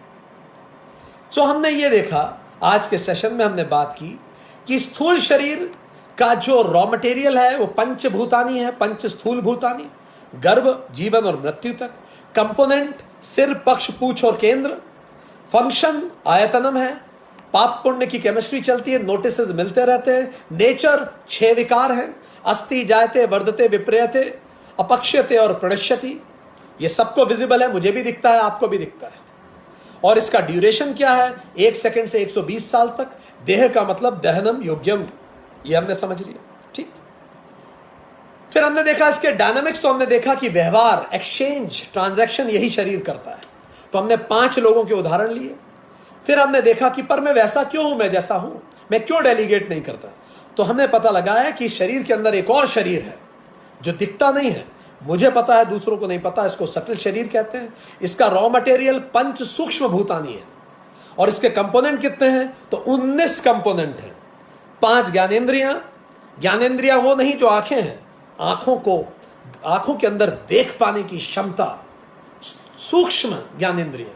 [SPEAKER 1] सो हमने ये देखा, आज के सेशन में हमने बात की कि स्थूल शरीर का जो रॉ मटेरियल है वो पंचभूतानी है, पंच स्थूल भूतानी, गर्भ, जीवन और मृत्यु तक। कंपोनेंट सिर, पक्ष, पूछ और केंद्र। फंक्शन आयतनम है। पाप पुण्य की केमिस्ट्री चलती है, नोटिसेस मिलते रहते हैं। नेचर 6 विकार हैं, अस्ति, जायते, वर्धते, विप्रयते, अपक्ष्यते और प्रणश्यति। ये सबको विजिबल है, मुझे भी दिखता है, आपको भी दिखता है। और इसका ड्यूरेशन क्या है? 1 सेकंड से 120 साल तक। देह का मतलब दहनम योग्यम, ये हमने समझ लिया। ठीक। फिर हमने देखा इसके डायनामिक्स। तो हमने देखा कि व्यवहार, एक्सचेंज, ट्रांजैक्शन यही शरीर करता है। तो हमने 5 लोगों के उदाहरण लिए। फिर हमने देखा कि पर मैं वैसा क्यों हूं, मैं जैसा हूं, मैं क्यों डेलीगेट नहीं करता। तो हमने पता लगाया कि शरीर के अंदर एक और शरीर है जो दिखता नहीं है, मुझे पता है, दूसरों को नहीं पता। इसको सटल शरीर कहते हैं। इसका रॉ मटेरियल पंच सूक्ष्म भूतानी है। और इसके कंपोनेंट कितने हैं? तो 19 कंपोनेंट हैं। 5 ज्ञानेंद्रियां। ज्ञानेंद्रियां वो नहीं जो आंखें हैं, आंखों को आंखों के अंदर देख पाने की क्षमता, सूक्ष्म ज्ञानेंद्रियां।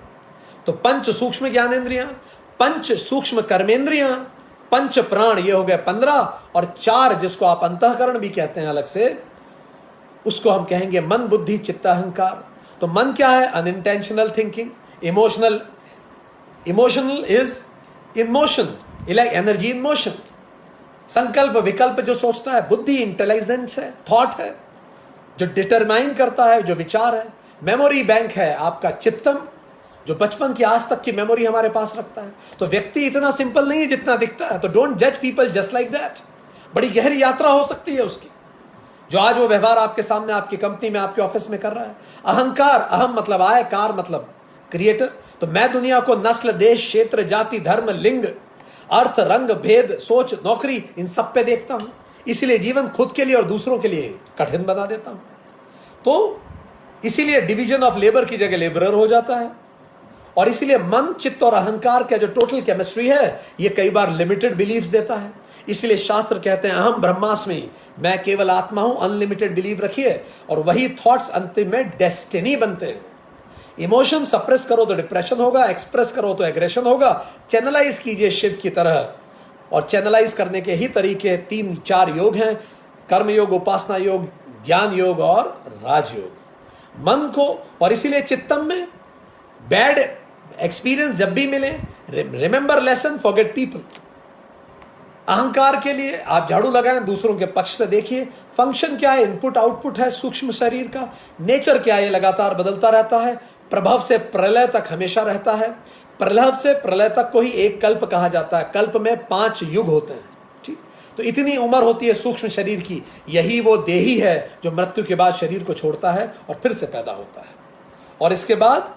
[SPEAKER 1] तो पंच सूक्ष्म ज्ञानेंद्रियां, पंच सूक्ष्म कर्मेंद्रियां, पंच प्राण, ये हो गए 15, और 4 जिसको आप अंतःकरण भी कहते हैं अलग से, उसको हम कहेंगे मन, बुद्धि, चित्त, अहंकार। तो मन क्या है? Unintentional thinking. Emotional is in motion, like energy in motion. संकल्प विकल्प जो सोचता है। बुद्धि इंटेलिजेंस है, थॉट है, जो डिटरमाइन करता है, जो विचार है। मेमोरी बैंक है आपका चित्तम, जो बचपन की आज तक की मेमोरी हमारे पास रखता है। तो व्यक्ति इतना सिंपल नहीं है जितना दिखता है। तो डोंट जज पीपल जस्ट लाइक दैट। बड़ी गहरी यात्रा हो सकती है उसकी, जो आज वो व्यवहार आपके सामने, आपकी कंपनी में, आपके ऑफिस में कर रहा है। अहंकार, अहम मतलब आय, कार मतलब क्रिएटर। तो मैं दुनिया को नस्ल, देश, क्षेत्र, जाति, धर्म, लिंग, अर्थ, रंग, भेद, सोच, नौकरी, इन सब पे देखता हूं। इसीलिए जीवन खुद के लिए और दूसरों के लिए कठिन बना देता हूं। तो इसीलिए डिवीजन ऑफ लेबर की जगह लेबरर हो जाता है। और इसीलिए मन, चित्त और अहंकार का जो टोटल केमिस्ट्री है, ये कई बार लिमिटेड बिलीव्स देता है। इसलिए शास्त्र कहते हैं अहम ब्रह्मास्मि, मैं केवल आत्मा हूं। अनलिमिटेड बिलीव रखिए, और वही थॉट्स अंतिम में डेस्टिनी बनते हैं। इमोशन सप्रेस करो तो डिप्रेशन होगा, एक्सप्रेस करो तो एग्रेशन होगा। चैनलाइज कीजिए शिव की तरह, और चैनलाइज करने के ही तरीके 3-4 योग हैं: कर्म योग, उपासना योग, ज्ञान योग और राजयोग। मन को, और इसीलिए चित्तम में बैड एक्सपीरियंस जब भी मिले, रिमेंबर लेसन, फॉरगेट पीपल। अहंकार के लिए आप झाड़ू लगाएं, दूसरों के पक्ष से देखिए। फंक्शन क्या है? इनपुट आउटपुट है सूक्ष्म शरीर का। नेचर क्या है? ये लगातार बदलता रहता है। प्रभव से प्रलय तक हमेशा रहता है। प्रलय से प्रलय तक को ही एक कल्प कहा जाता है। कल्प में 5 युग होते हैं। ठीक, तो इतनी उम्र होती है सूक्ष्म शरीर की। यही वो देही है जो मृत्यु के बाद शरीर को छोड़ता है और फिर से पैदा होता है। और इसके बाद,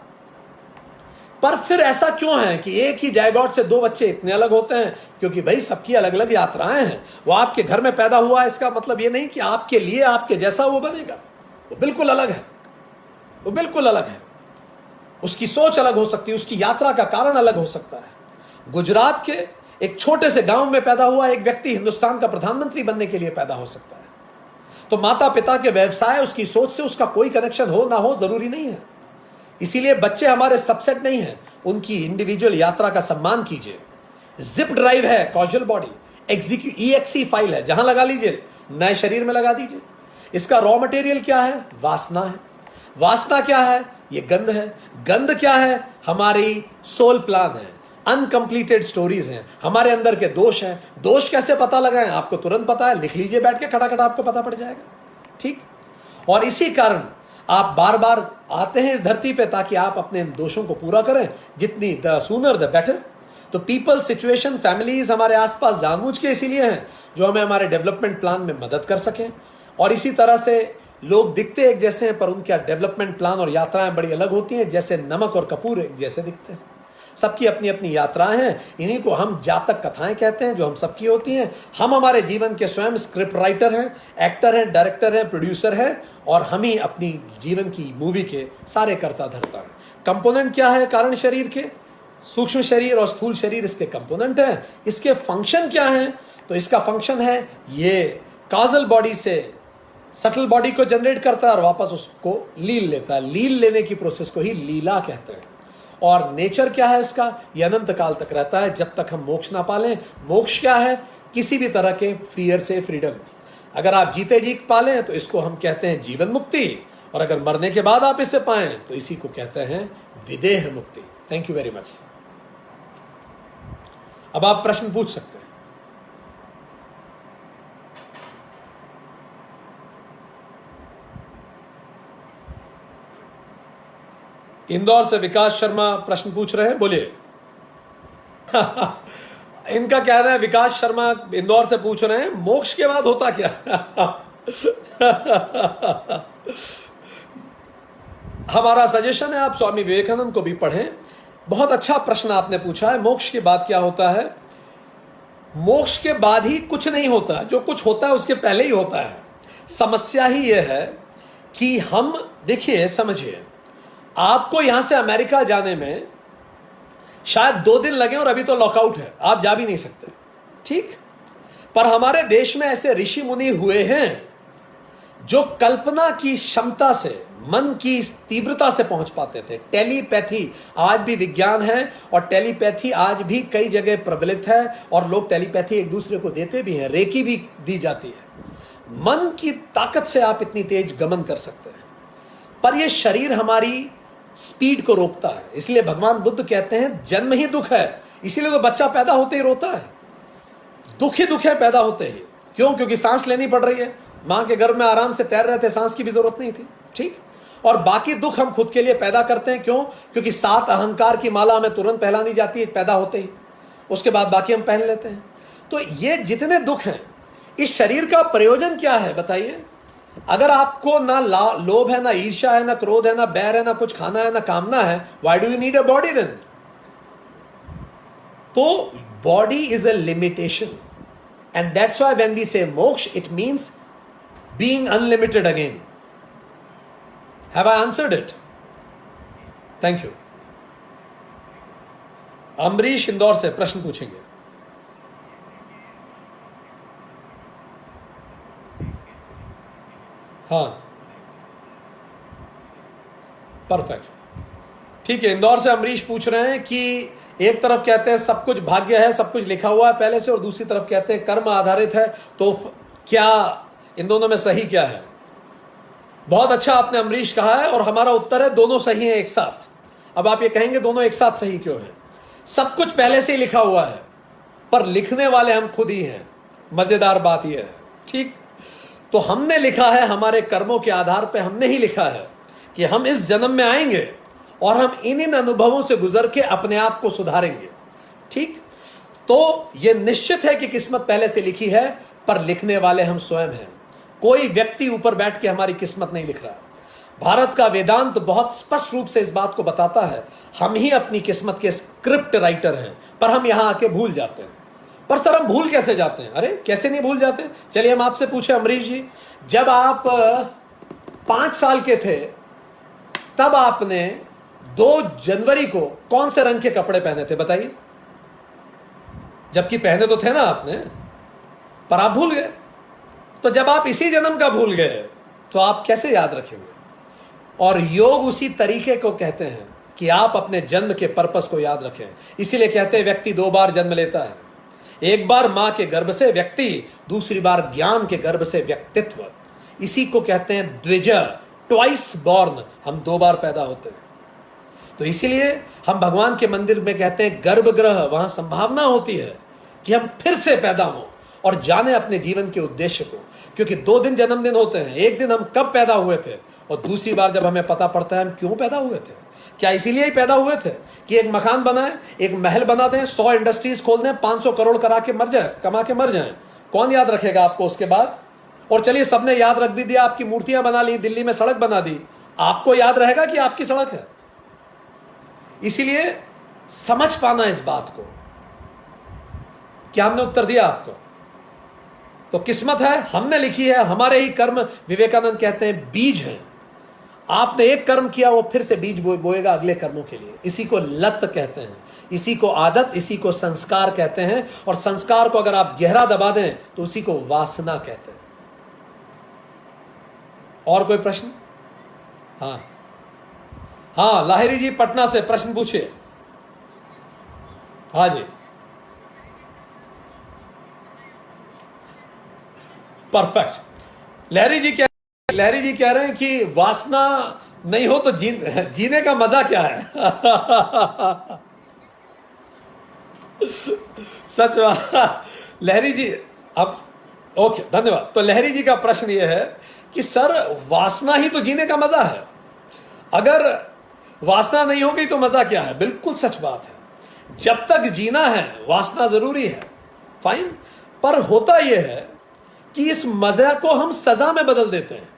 [SPEAKER 1] पर फिर ऐसा क्यों है कि एक ही जायगोट से 2 बच्चे इतने अलग होते हैं? क्योंकि भाई सबकी अलग अलग यात्राएं हैं। वो आपके घर में पैदा हुआ, इसका मतलब ये नहीं कि आपके लिए आपके जैसा वो बनेगा। वो बिल्कुल अलग है, वो बिल्कुल अलग है। उसकी सोच अलग हो सकती है, उसकी यात्रा का कारण अलग हो सकता है। गुजरात के एक छोटे से गांव में पैदा हुआ एक व्यक्ति हिंदुस्तान का प्रधानमंत्री बनने के लिए पैदा हो सकता है। तो माता पिता के व्यवसाय, उसकी सोच से उसका कोई कनेक्शन हो ना हो जरूरी नहीं है। इसीलिए बच्चे हमारे सबसेट नहीं है, उनकी इंडिविजुअल यात्रा का सम्मान कीजिए। जिप ड्राइव है कॉजल बॉडी, EXE फाइल है, जहां लगा लीजिए, नए शरीर में लगा दीजिए। इसका रॉ मटेरियल क्या है? वासना है। वासना क्या है? ये गंध है। गंध क्या है? हमारी सोल प्लान है, अनकंप्लीटेड स्टोरीज हैं, हमारे अंदर के दोष हैं। दोष कैसे पता लगाएं? आपको तुरंत पता है, लिख लीजिए बैठ के, खटाखट आपको पता पड़ जाएगा। ठीक, और इसी कारण आप बार बार आते हैं इस धरती पे ताकि आप अपने दोषों को पूरा करें। जितनी द सूनर द बेटर। तो पीपल, सिचुएशन, फैमिलीज हमारे आसपास जानबूझ के इसीलिए हैं जो हमें हमारे डेवलपमेंट प्लान में मदद कर सकें। और इसी तरह से लोग दिखते एक जैसे हैं, पर उनका डेवलपमेंट प्लान और यात्राएं बड़ी अलग होती हैं। जैसे नमक और कपूर एक जैसे दिखते हैं। सबकी अपनी अपनी यात्राएं हैं। इन्हीं को हम जातक कथाएं कहते हैं, जो हम सबकी होती हैं। हम हमारे जीवन के स्वयं स्क्रिप्ट राइटर हैं, एक्टर हैं, डायरेक्टर हैं, प्रोड्यूसर हैं, और हम ही अपनी जीवन की मूवी के सारे कर्ता धर्ता हैं। कंपोनेंट क्या है कारण शरीर के? सूक्ष्म शरीर और स्थूल शरीर इसके कंपोनेंट हैं। इसके फंक्शन क्या हैं? तो इसका फंक्शन है, ये काजल बॉडी से सटल बॉडी को जनरेट करता है और वापस उसको लील लेता है। लील लेने की प्रोसेस को ही लीला कहते हैं। और नेचर क्या है इसका? ये अनंत काल तक रहता है, जब तक हम मोक्ष ना पालें। मोक्ष क्या है? किसी भी तरह के फियर से फ्रीडम। अगर आप जीते जी पालें तो इसको हम कहते हैं जीवन मुक्ति, और अगर मरने के बाद आप इसे पाएं तो इसी को कहते हैं विदेह मुक्ति। Thank you very much. अब आप प्रश्न पूछ सकते हैं। इंदौर से विकास शर्मा प्रश्न पूछ रहे हैं, बोलिए। इनका कहना है, विकास शर्मा इंदौर से पूछ रहे हैं, मोक्ष के बाद होता क्या? हमारा सजेशन है आप स्वामी विवेकानंद को भी पढ़ें। बहुत अच्छा प्रश्न आपने पूछा है। मोक्ष के बाद क्या होता है? मोक्ष के बाद ही कुछ नहीं होता, जो कुछ होता है उसके पहले ही होता है। समस्या ही यह है कि हम, देखिए समझिए, आपको यहां से अमेरिका जाने में शायद 2 दिन लगे और अभी तो लॉकआउट है, आप जा भी नहीं सकते। ठीक, पर हमारे देश में ऐसे ऋषि मुनि हुए हैं जो कल्पना की क्षमता से, मन की तीव्रता से पहुंच पाते थे। टेलीपैथी आज भी विज्ञान है और टेलीपैथी आज भी कई जगह प्रबलित है और लोग टेलीपैथी एक दूसरे को देते भी हैं, रेकी भी दी जाती है। मन की ताकत से आप इतनी तेज गमन कर सकते हैं, पर यह शरीर हमारी स्पीड को रोकता है। इसलिए भगवान बुद्ध कहते हैं जन्म ही दुख है, इसीलिए तो बच्चा पैदा होते ही रोता है। दुख ही दुख है पैदा होते ही। क्यों? क्योंकि सांस लेनी पड़ रही है। मां के गर्भ में आराम से तैर रहे थे, सांस की भी जरूरत नहीं थी। ठीक। और बाकी दुख हम खुद के लिए पैदा करते हैं। क्यों? क्योंकि 7 अहंकार की माला हमें तुरंत पहनानी जाती है पैदा होते ही, उसके बाद बाकी हम पहन लेते हैं। तो ये जितने दुख हैं, इस शरीर का प्रयोजन क्या है बताइए? अगर आपको ना लोभ है, ना ईर्ष्या है, ना क्रोध है, ना बैर है, ना कुछ खाना है, ना कामना है, why do you need a body then? तो body is a limitation, and that's why when we say moksha, it means being unlimited again. Have I answered it? Thank you. Amrish Indore से प्रश्न पूछेंगे। हाँ, परफेक्ट, ठीक है। इंदौर से अमरीश पूछ रहे हैं कि एक तरफ कहते हैं सब कुछ भाग्य है, सब कुछ लिखा हुआ है पहले से, और दूसरी तरफ कहते हैं कर्म आधारित है, तो क्या इन दोनों में सही क्या है? बहुत अच्छा आपने अमरीश कहा है, और हमारा उत्तर है दोनों सही हैं एक साथ। अब आप ये कहेंगे दोनों एक साथ सही क्यों है? सब कुछ पहले से ही लिखा हुआ है, पर लिखने वाले हम खुद ही हैं। मजेदार बात यह है। ठीक, तो हमने लिखा है, हमारे कर्मों के आधार पर हमने ही लिखा है कि हम इस जन्म में आएंगे और हम इन अनुभवों से गुजर के अपने आप को सुधारेंगे। ठीक, तो यह निश्चित है कि किस्मत पहले से लिखी है, पर लिखने वाले हम स्वयं हैं। कोई व्यक्ति ऊपर बैठ के हमारी किस्मत नहीं लिख रहा। भारत का वेदांत बहुत स्पष्ट रूप से इस बात को बताता है, हम ही अपनी किस्मत के स्क्रिप्ट राइटर हैं, पर हम यहां आके भूल जाते हैं। पर सर हम भूल कैसे जाते हैं? अरे कैसे नहीं भूल जाते? चलिए हम आपसे पूछे अमरीश जी, जब आप 5 साल के थे, तब आपने 2 जनवरी को कौन से रंग के कपड़े पहने थे बताइए? जबकि पहने तो थे ना आपने, पर आप भूल गए। तो जब आप इसी जन्म का भूल गए, तो आप कैसे याद रखेंगे? और योग उसी तरीके को कहते हैं कि आप अपने जन्म के पर्पस को याद रखें। इसीलिए कहते हैं व्यक्ति 2 बार जन्म लेता है, एक बार मां के गर्भ से व्यक्ति, दूसरी बार ज्ञान के गर्भ से व्यक्तित्व। इसी को कहते हैं द्विज, ट्वाइस बॉर्न। हम 2 बार पैदा होते हैं। तो इसीलिए हम भगवान के मंदिर में कहते हैं गर्भगृह, वहां संभावना होती है कि हम फिर से पैदा हों और जाने अपने जीवन के उद्देश्य को। क्योंकि 2 दिन जन्मदिन होते हैं, एक दिन हम कब पैदा हुए थे, और दूसरी बार जब हमें पता पड़ता है हम क्यों पैदा हुए थे। क्या इसीलिए ही पैदा हुए थे कि एक मकान बनाए, एक महल बना दें, 100 इंडस्ट्रीज खोल दें, 500 करोड़ करा के मर जाए, कमा के मर जाएं? कौन याद रखेगा आपको उसके बाद? और चलिए सबने याद रख भी दिया, आपकी मूर्तियां बना ली, दिल्ली में सड़क बना दी, आपको याद रहेगा कि आपकी सड़क है? इसीलिए समझ पाना इस बात को। क्या हमने उत्तर दिया आपको? तो किस्मत है, हमने लिखी है, हमारे ही कर्म। विवेकानंद कहते हैं बीज हैं। आपने एक कर्म किया, वो फिर से बीज बोएगा अगले कर्मों के लिए। इसी को लत कहते हैं, इसी को आदत, इसी को संस्कार कहते हैं। और संस्कार को अगर आप गहरा दबा दें तो उसी को वासना कहते हैं। और कोई प्रश्न? हाँ हाँ, लाहिरी जी पटना से प्रश्न पूछिए। हाँ जी, परफेक्ट। लहरी जी कह रहे हैं कि वासना नहीं हो तो जीने का मजा क्या है? सच बात। लहरी जी, अब ओके, धन्यवाद। तो लहरी जी का प्रश्न यह है कि सर वासना ही तो जीने का मजा है, अगर वासना नहीं होगी तो मजा क्या है? बिल्कुल सच बात है। जब तक जीना है वासना जरूरी है, फाइन। पर होता यह है कि इस मजा को हम सजा में बदल देते हैं,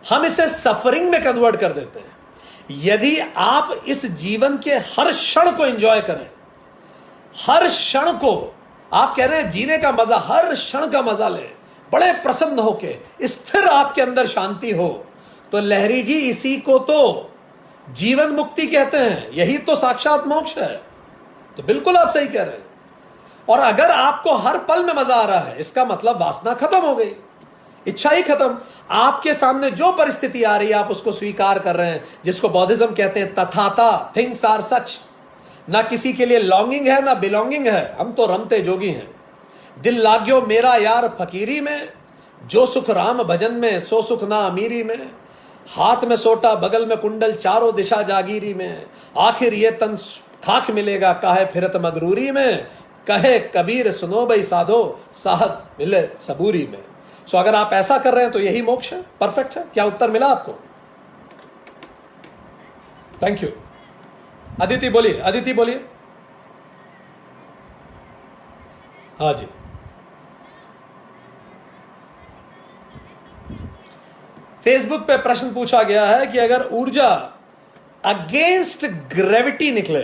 [SPEAKER 1] हम इसे सफरिंग में कन्वर्ट कर देते हैं। यदि आप इस जीवन के हर क्षण को एंजॉय करें, हर क्षण को आप कह रहे हैं जीने का मजा, हर क्षण का मजा लें, बड़े प्रसन्न होके, स्थिर आपके अंदर शांति हो, तो लहरी जी इसी को तो जीवन मुक्ति कहते हैं। यही तो साक्षात मोक्ष है। तो बिल्कुल आप सही कह रहे हैं। और अगर आपको हर पल में मजा आ रहा है, इसका मतलब वासना खत्म हो गई, इच्छा ही खत्म। आपके सामने जो परिस्थिति आ रही है आप उसको स्वीकार कर रहे हैं, जिसको बौद्धिज्म कहते हैं तथाता, थिंग्स आर सच। ना किसी के लिए लॉन्गिंग है ना बिलोंगिंग है, हम तो रमते जोगी हैं। दिल लाग्यो मेरा यार फकीरी में, जो सुख राम भजन में सो सुख ना अमीरी में। हाथ में सोटा बगल में कुंडल, चारों दिशा जागीरी में। आखिर ये तन खाक मिलेगा काहे फिरत मगरूरी में। कहे कबीर सुनो भाई साधो, साहब मिले सबूरी में। सो अगर आप ऐसा कर रहे हैं तो यही मोक्ष है, परफेक्ट है। क्या उत्तर मिला आपको? Thank you. अदिति बोलिए, अदिति बोलिए। हाँ जी, फेसबुक पे प्रश्न पूछा गया है कि अगर ऊर्जा अगेंस्ट ग्रेविटी निकले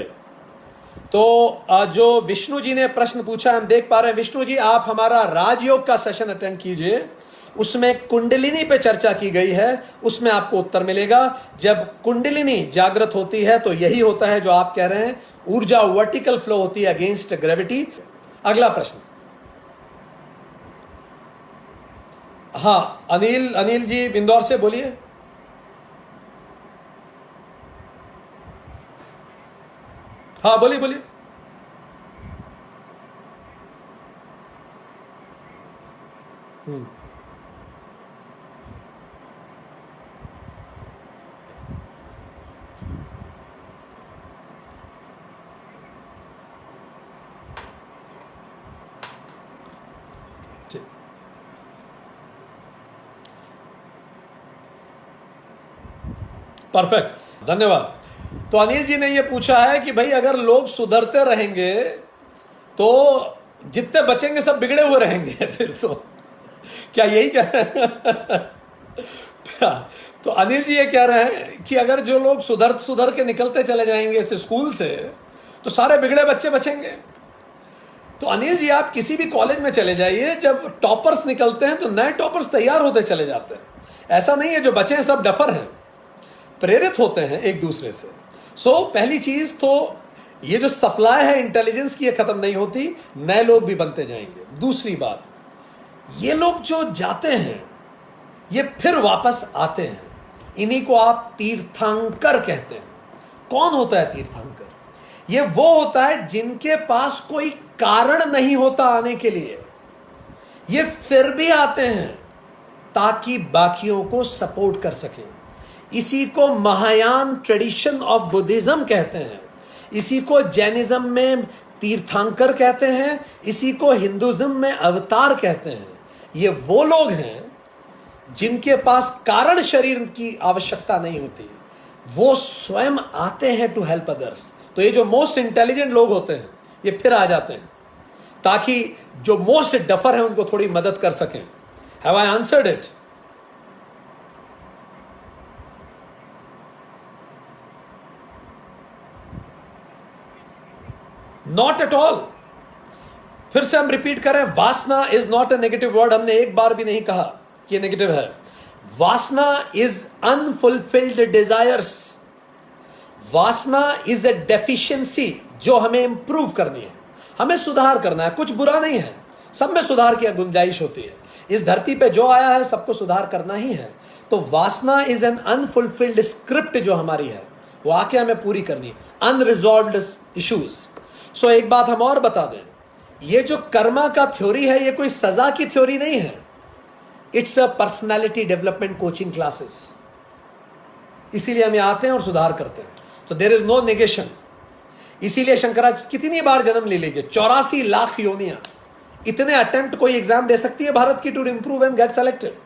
[SPEAKER 1] तो जो विष्णु जी ने प्रश्न पूछा हम देख पा रहे हैं। विष्णु जी, आप हमारा राजयोग का सेशन अटेंड कीजिए, उसमें कुंडलिनी पे चर्चा की गई है, उसमें आपको उत्तर मिलेगा। जब कुंडलिनी जागृत होती है तो यही होता है जो आप कह रहे हैं, ऊर्जा वर्टिकल फ्लो होती है अगेंस्ट ग्रेविटी। अगला प्रश्न, हाँ अनिल जी इंदौर से बोलिए। हाँ बोलिए बोलिए। परफेक्ट, धन्यवाद। तो अनिल जी ने यह पूछा है कि भाई अगर लोग सुधरते रहेंगे तो जितने बचेंगे सब बिगड़े हुए रहेंगे फिर तो क्या यही कह रहे हैं? तो अनिल जी ये कह रहे हैं कि अगर जो लोग सुधर के निकलते चले जाएंगे इस स्कूल से तो सारे बिगड़े बच्चे बचेंगे। तो अनिल जी आप किसी भी कॉलेज में चले जाइए, जब टॉपर्स निकलते हैं तो नए टॉपर्स तैयार होते चले जाते हैं। ऐसा नहीं है जो बचे हैं सब डफर हैं, प्रेरित होते हैं एक दूसरे से। सो पहली चीज तो ये जो सप्लाई है इंटेलिजेंस की, ये खत्म नहीं होती, नए लोग भी बनते जाएंगे। दूसरी बात, ये लोग जो जाते हैं ये फिर वापस आते हैं, इन्हीं को आप तीर्थंकर कहते हैं। कौन होता है तीर्थंकर? ये वो होता है जिनके पास कोई कारण नहीं होता आने के लिए, ये फिर भी आते हैं ताकि बाकियों को सपोर्ट कर सकें। इसी को महायान ट्रेडिशन ऑफ बुद्धिज्म कहते हैं, इसी को जैनिज्म में तीर्थंकर कहते हैं, इसी को हिंदुज्म में अवतार कहते हैं। ये वो लोग हैं जिनके पास कारण शरीर की आवश्यकता नहीं होती, वो स्वयं आते हैं टू हेल्प अदर्स। तो ये जो मोस्ट इंटेलिजेंट लोग होते हैं ये फिर आ जाते हैं ताकि जो मोस्ट डफर है उनको थोड़ी मदद कर सकें। Have I answered it? Not at all. फिर से हम रिपीट करें, वासना is not a negative word. हमने एक बार भी नहीं कहा कि ये नेगेटिव है। वासना इज अनफुलफिल्ड डिजायर्स। वासना इज ए डेफिशिएंसी जो हमें इंप्रूव करनी है, हमें सुधार करना है। कुछ बुरा नहीं है, सब में सुधार की गुंजाइश होती है। इस धरती पे जो आया है सबको सुधार करना ही है। तो वासना इज एन अनफुलफिल्ड स्क्रिप्ट जो हमारी है वो आके हमें पूरी करनी है, अनरिजॉल्व्ड इश्यूज। सो एक बात हम और बता दें, ये जो कर्मा का थ्योरी है ये कोई सजा की थ्योरी नहीं है, it's a personality development coaching classes. इसीलिए हम यहां आते हैं और सुधार करते हैं। तो देयर इज नो नेगेशन। इसीलिए शंकराचार्य कितनी बार जन्म ले लीजिए, 84 लाख योनियां, इतने अटेम्प्ट कोई एग्जाम दे सकती है भारत की to improve and get selected?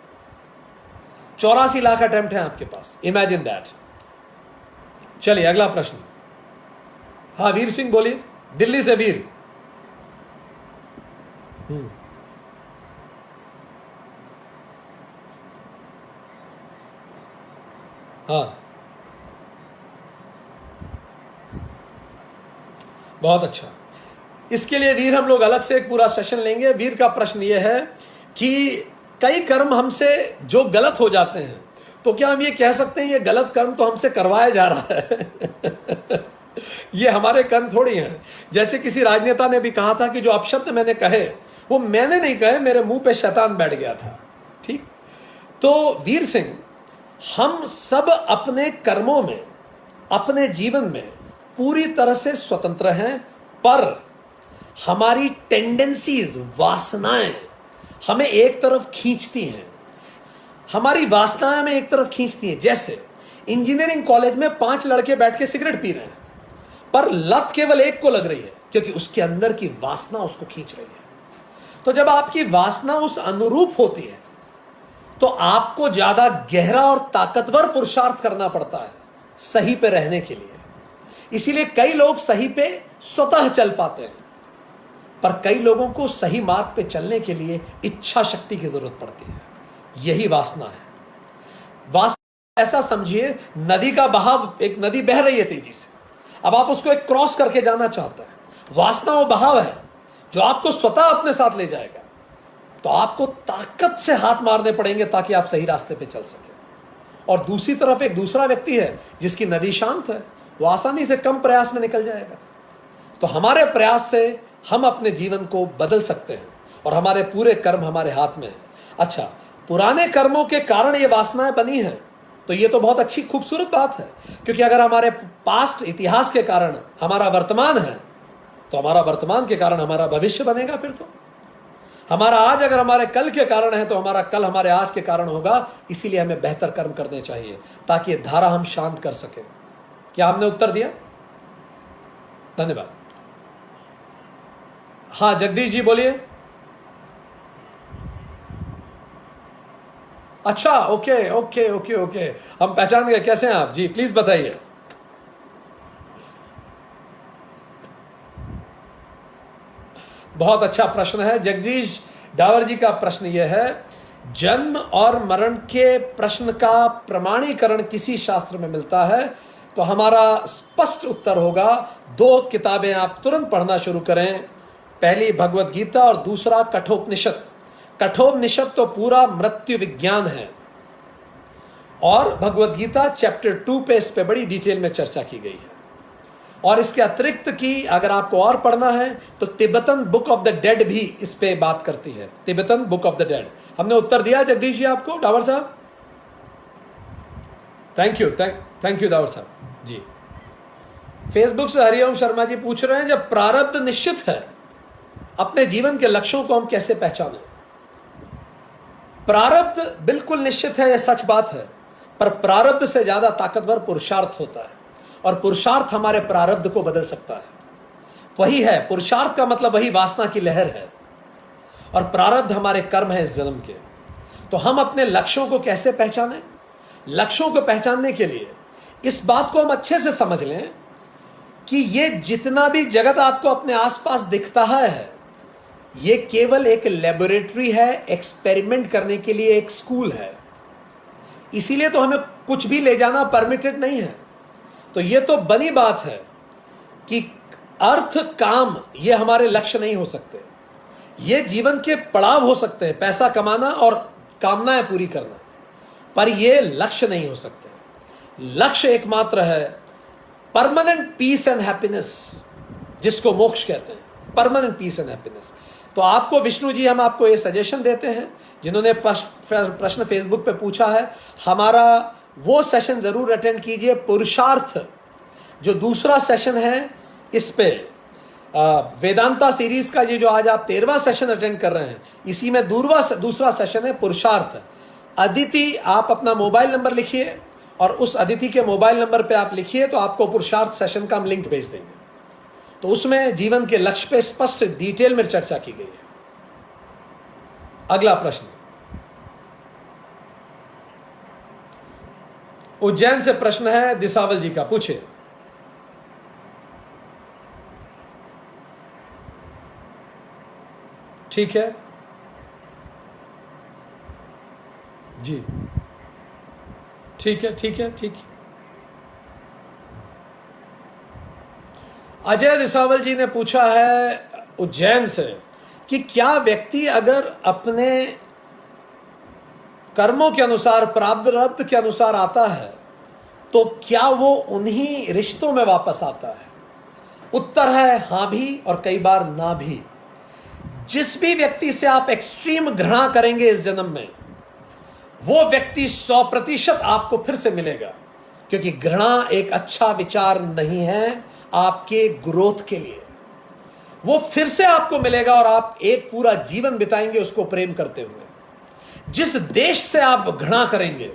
[SPEAKER 1] 84 lakh attempt हैं आपके पास, इमेजिन दैट। चलिए अगला प्रश्न। हाँ वीर सिंह बोलिए, दिल्ली से वीर। हाँ बहुत अच्छा। इसके लिए वीर हम लोग अलग से एक पूरा सेशन लेंगे। वीर का प्रश्न यह है कि कई कर्म हमसे जो गलत हो जाते हैं तो क्या हम ये कह सकते हैं ये गलत कर्म तो हमसे करवाया जा रहा है? ये हमारे कर्म थोड़ी हैं। जैसे किसी राजनेता ने भी कहा था कि जो अपशब्द मैंने कहे वो मैंने नहीं कहे, मेरे मुंह पे शैतान बैठ गया था। ठीक, तो वीर सिंह, हम सब अपने कर्मों में, अपने जीवन में पूरी तरह से स्वतंत्र हैं, पर हमारी टेंडेंसीज, वासनाएं हमें एक तरफ खींचती हैं। हमारी वासनाएं हमें एक तरफ खींचती हैं। जैसे इंजीनियरिंग कॉलेज में 5 लड़के बैठ के सिगरेट पी रहे हैं, पर लत केवल एक को लग रही है, क्योंकि उसके अंदर की वासना उसको खींच रही है। तो जब आपकी वासना उस अनुरूप होती है, तो आपको ज्यादा गहरा और ताकतवर पुरुषार्थ करना पड़ता है सही पे रहने के लिए। इसीलिए कई लोग सही पे स्वतः चल पाते हैं, पर कई लोगों को सही मार्ग पे चलने के लिए इच्छा शक्ति की जरूरत पड़ती है। यही वासना है। वासना ऐसा समझिए, नदी का बहाव, एक नदी बह रही है तेजी से, अब आप उसको एक क्रॉस करके जाना चाहते हैं। वासना वो बहाव है जो आपको स्वतः अपने साथ ले जाएगा। तो आपको ताकत से हाथ मारने पड़ेंगे ताकि आप सही रास्ते पे चल सके। और दूसरी तरफ एक दूसरा व्यक्ति है जिसकी नदी शांत है, वो आसानी से कम प्रयास में निकल जाएगा। तो हमारे प्रयास से हम अपने जीवन को बदल सकते हैं और हमारे पूरे कर्म हमारे हाथ में है। अच्छा, पुराने कर्मों के कारण ये वासनाएं बनी हैं, तो ये तो बहुत अच्छी खूबसूरत बात है, क्योंकि अगर हमारे पास्ट इतिहास के कारण हमारा वर्तमान है, तो हमारा वर्तमान के कारण हमारा भविष्य बनेगा। फिर तो हमारा आज अगर हमारे कल के कारण है, तो हमारा कल हमारे आज के कारण होगा। इसीलिए हमें बेहतर कर्म करने चाहिए ताकि धारा हम शांत कर सके। क्या आपने उत्तर दिया? धन्यवाद। हाँ जगदीश जी बोलिए। अच्छा, ओके ओके ओके ओके, हम पहचान गए। कैसे हैं आप जी? प्लीज बताइए। बहुत अच्छा प्रश्न है जगदीश डावर जी का। प्रश्न यह है, जन्म और मरण के प्रश्न का प्रमाणीकरण किसी शास्त्र में मिलता है? तो हमारा स्पष्ट उत्तर होगा, 2 किताबें आप तुरंत पढ़ना शुरू करें। पहली भगवत गीता और दूसरा कठोपनिषद। कठोपनिषद तो पूरा मृत्यु विज्ञान है, और भगवत गीता चैप्टर 2 पे इस पे बड़ी डिटेल में चर्चा की गई है। और इसके अतिरिक्त की अगर आपको और पढ़ना है तो Tibetan book of the dead भी इस पे बात करती है। Tibetan book of the dead. हमने उत्तर दिया जगदीश जी आपको, डावर साहब? थैंक यू डावर साहब जी। फेसबुक से हरिओम शर्मा जी पूछ रहे हैं, जब प्रारब्ध निश्चित है, अपने जीवन के लक्ष्यों को हम कैसे पहचानें? प्रारब्ध बिल्कुल निश्चित है, यह सच बात है, पर प्रारब्ध से ज्यादा ताकतवर पुरुषार्थ होता है, और पुरुषार्थ हमारे प्रारब्ध को बदल सकता है। वही है पुरुषार्थ का मतलब, वही वासना की लहर है, और प्रारब्ध हमारे कर्म है इस जन्म के। तो हम अपने लक्ष्यों को कैसे पहचानें? लक्ष्यों को पहचानने के लिए इस बात को हम अच्छे से समझ लें कि ये जितना भी जगत आपको अपने आसपास दिखता है, ये केवल एक लेबोरेटरी है, एक्सपेरिमेंट करने के लिए एक स्कूल है। इसीलिए तो हमें कुछ भी ले जाना परमिटेड नहीं है। तो ये तो बनी बात है कि अर्थ, काम ये हमारे लक्ष्य नहीं हो सकते। ये जीवन के पड़ाव हो सकते हैं, पैसा कमाना और कामनाएं पूरी करना, पर ये लक्ष्य नहीं हो सकते। लक्ष्य एकमात्र है परमानेंट पीस एंड हैप्पीनेस, जिसको मोक्ष कहते हैं, परमानेंट पीस एंड हैप्पीनेस। तो आपको विष्णु जी, हम आपको ये सजेशन देते हैं, जिन्होंने प्रश्न फेसबुक पे पूछा है, हमारा वो सेशन जरूर अटेंड कीजिए, पुरुषार्थ, जो दूसरा सेशन है इस पे वेदांता सीरीज का, ये जो आज आप 13वां सेशन अटेंड कर रहे हैं, इसी में दूसरा सेशन है पुरुषार्थ। अदिति, आप अपना मोबाइल नंबर लिखिए और उस अदिति के मोबाइल नंबर पे आप लिखिए, तो आपको पुरुषार्थ सेशन का हम लिंक भेज देंगे। तो उसमें जीवन के लक्ष्य पे स्पष्ट डिटेल में चर्चा की गई है। अगला प्रश्न उज्जैन से प्रश्न है, दिसावल जी का, पूछे। ठीक है जी, ठीक है ठीक है ठीक। अजय दिसावल जी ने पूछा है उज्जैन से कि क्या व्यक्ति अगर अपने कर्मों के अनुसार, प्रारब्ध के अनुसार आता है, तो क्या वो उन्हीं रिश्तों में वापस आता है? उत्तर है हां भी और कई बार ना भी। जिस भी व्यक्ति से आप एक्सट्रीम घृणा करेंगे इस जन्म में, वो व्यक्ति 100% आपको फिर से मिलेगा, क्योंकि घृणा एक अच्छा विचार नहीं है आपके ग्रोथ के लिए। वो फिर से आपको मिलेगा और आप एक पूरा जीवन बिताएंगे उसको प्रेम करते हुए। जिस देश से आप घृणा करेंगे,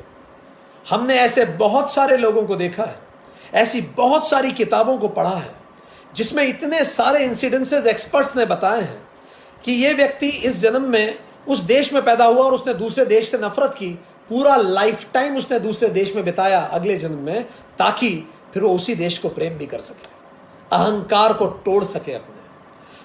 [SPEAKER 1] हमने ऐसे बहुत सारे लोगों को देखा है, ऐसी बहुत सारी किताबों को पढ़ा है जिसमें इतने सारे इंसिडेंसेस एक्सपर्ट्स ने बताए हैं कि ये व्यक्ति इस जन्म में उस देश में पैदा हुआ और उसने दूसरे देश से नफरत की, पूरा लाइफ टाइम उसने दूसरे देश में बिताया अगले जन्म में, ताकि फिर वो उसी देश को प्रेम भी कर सके, अहंकार को तोड़ सके अपने।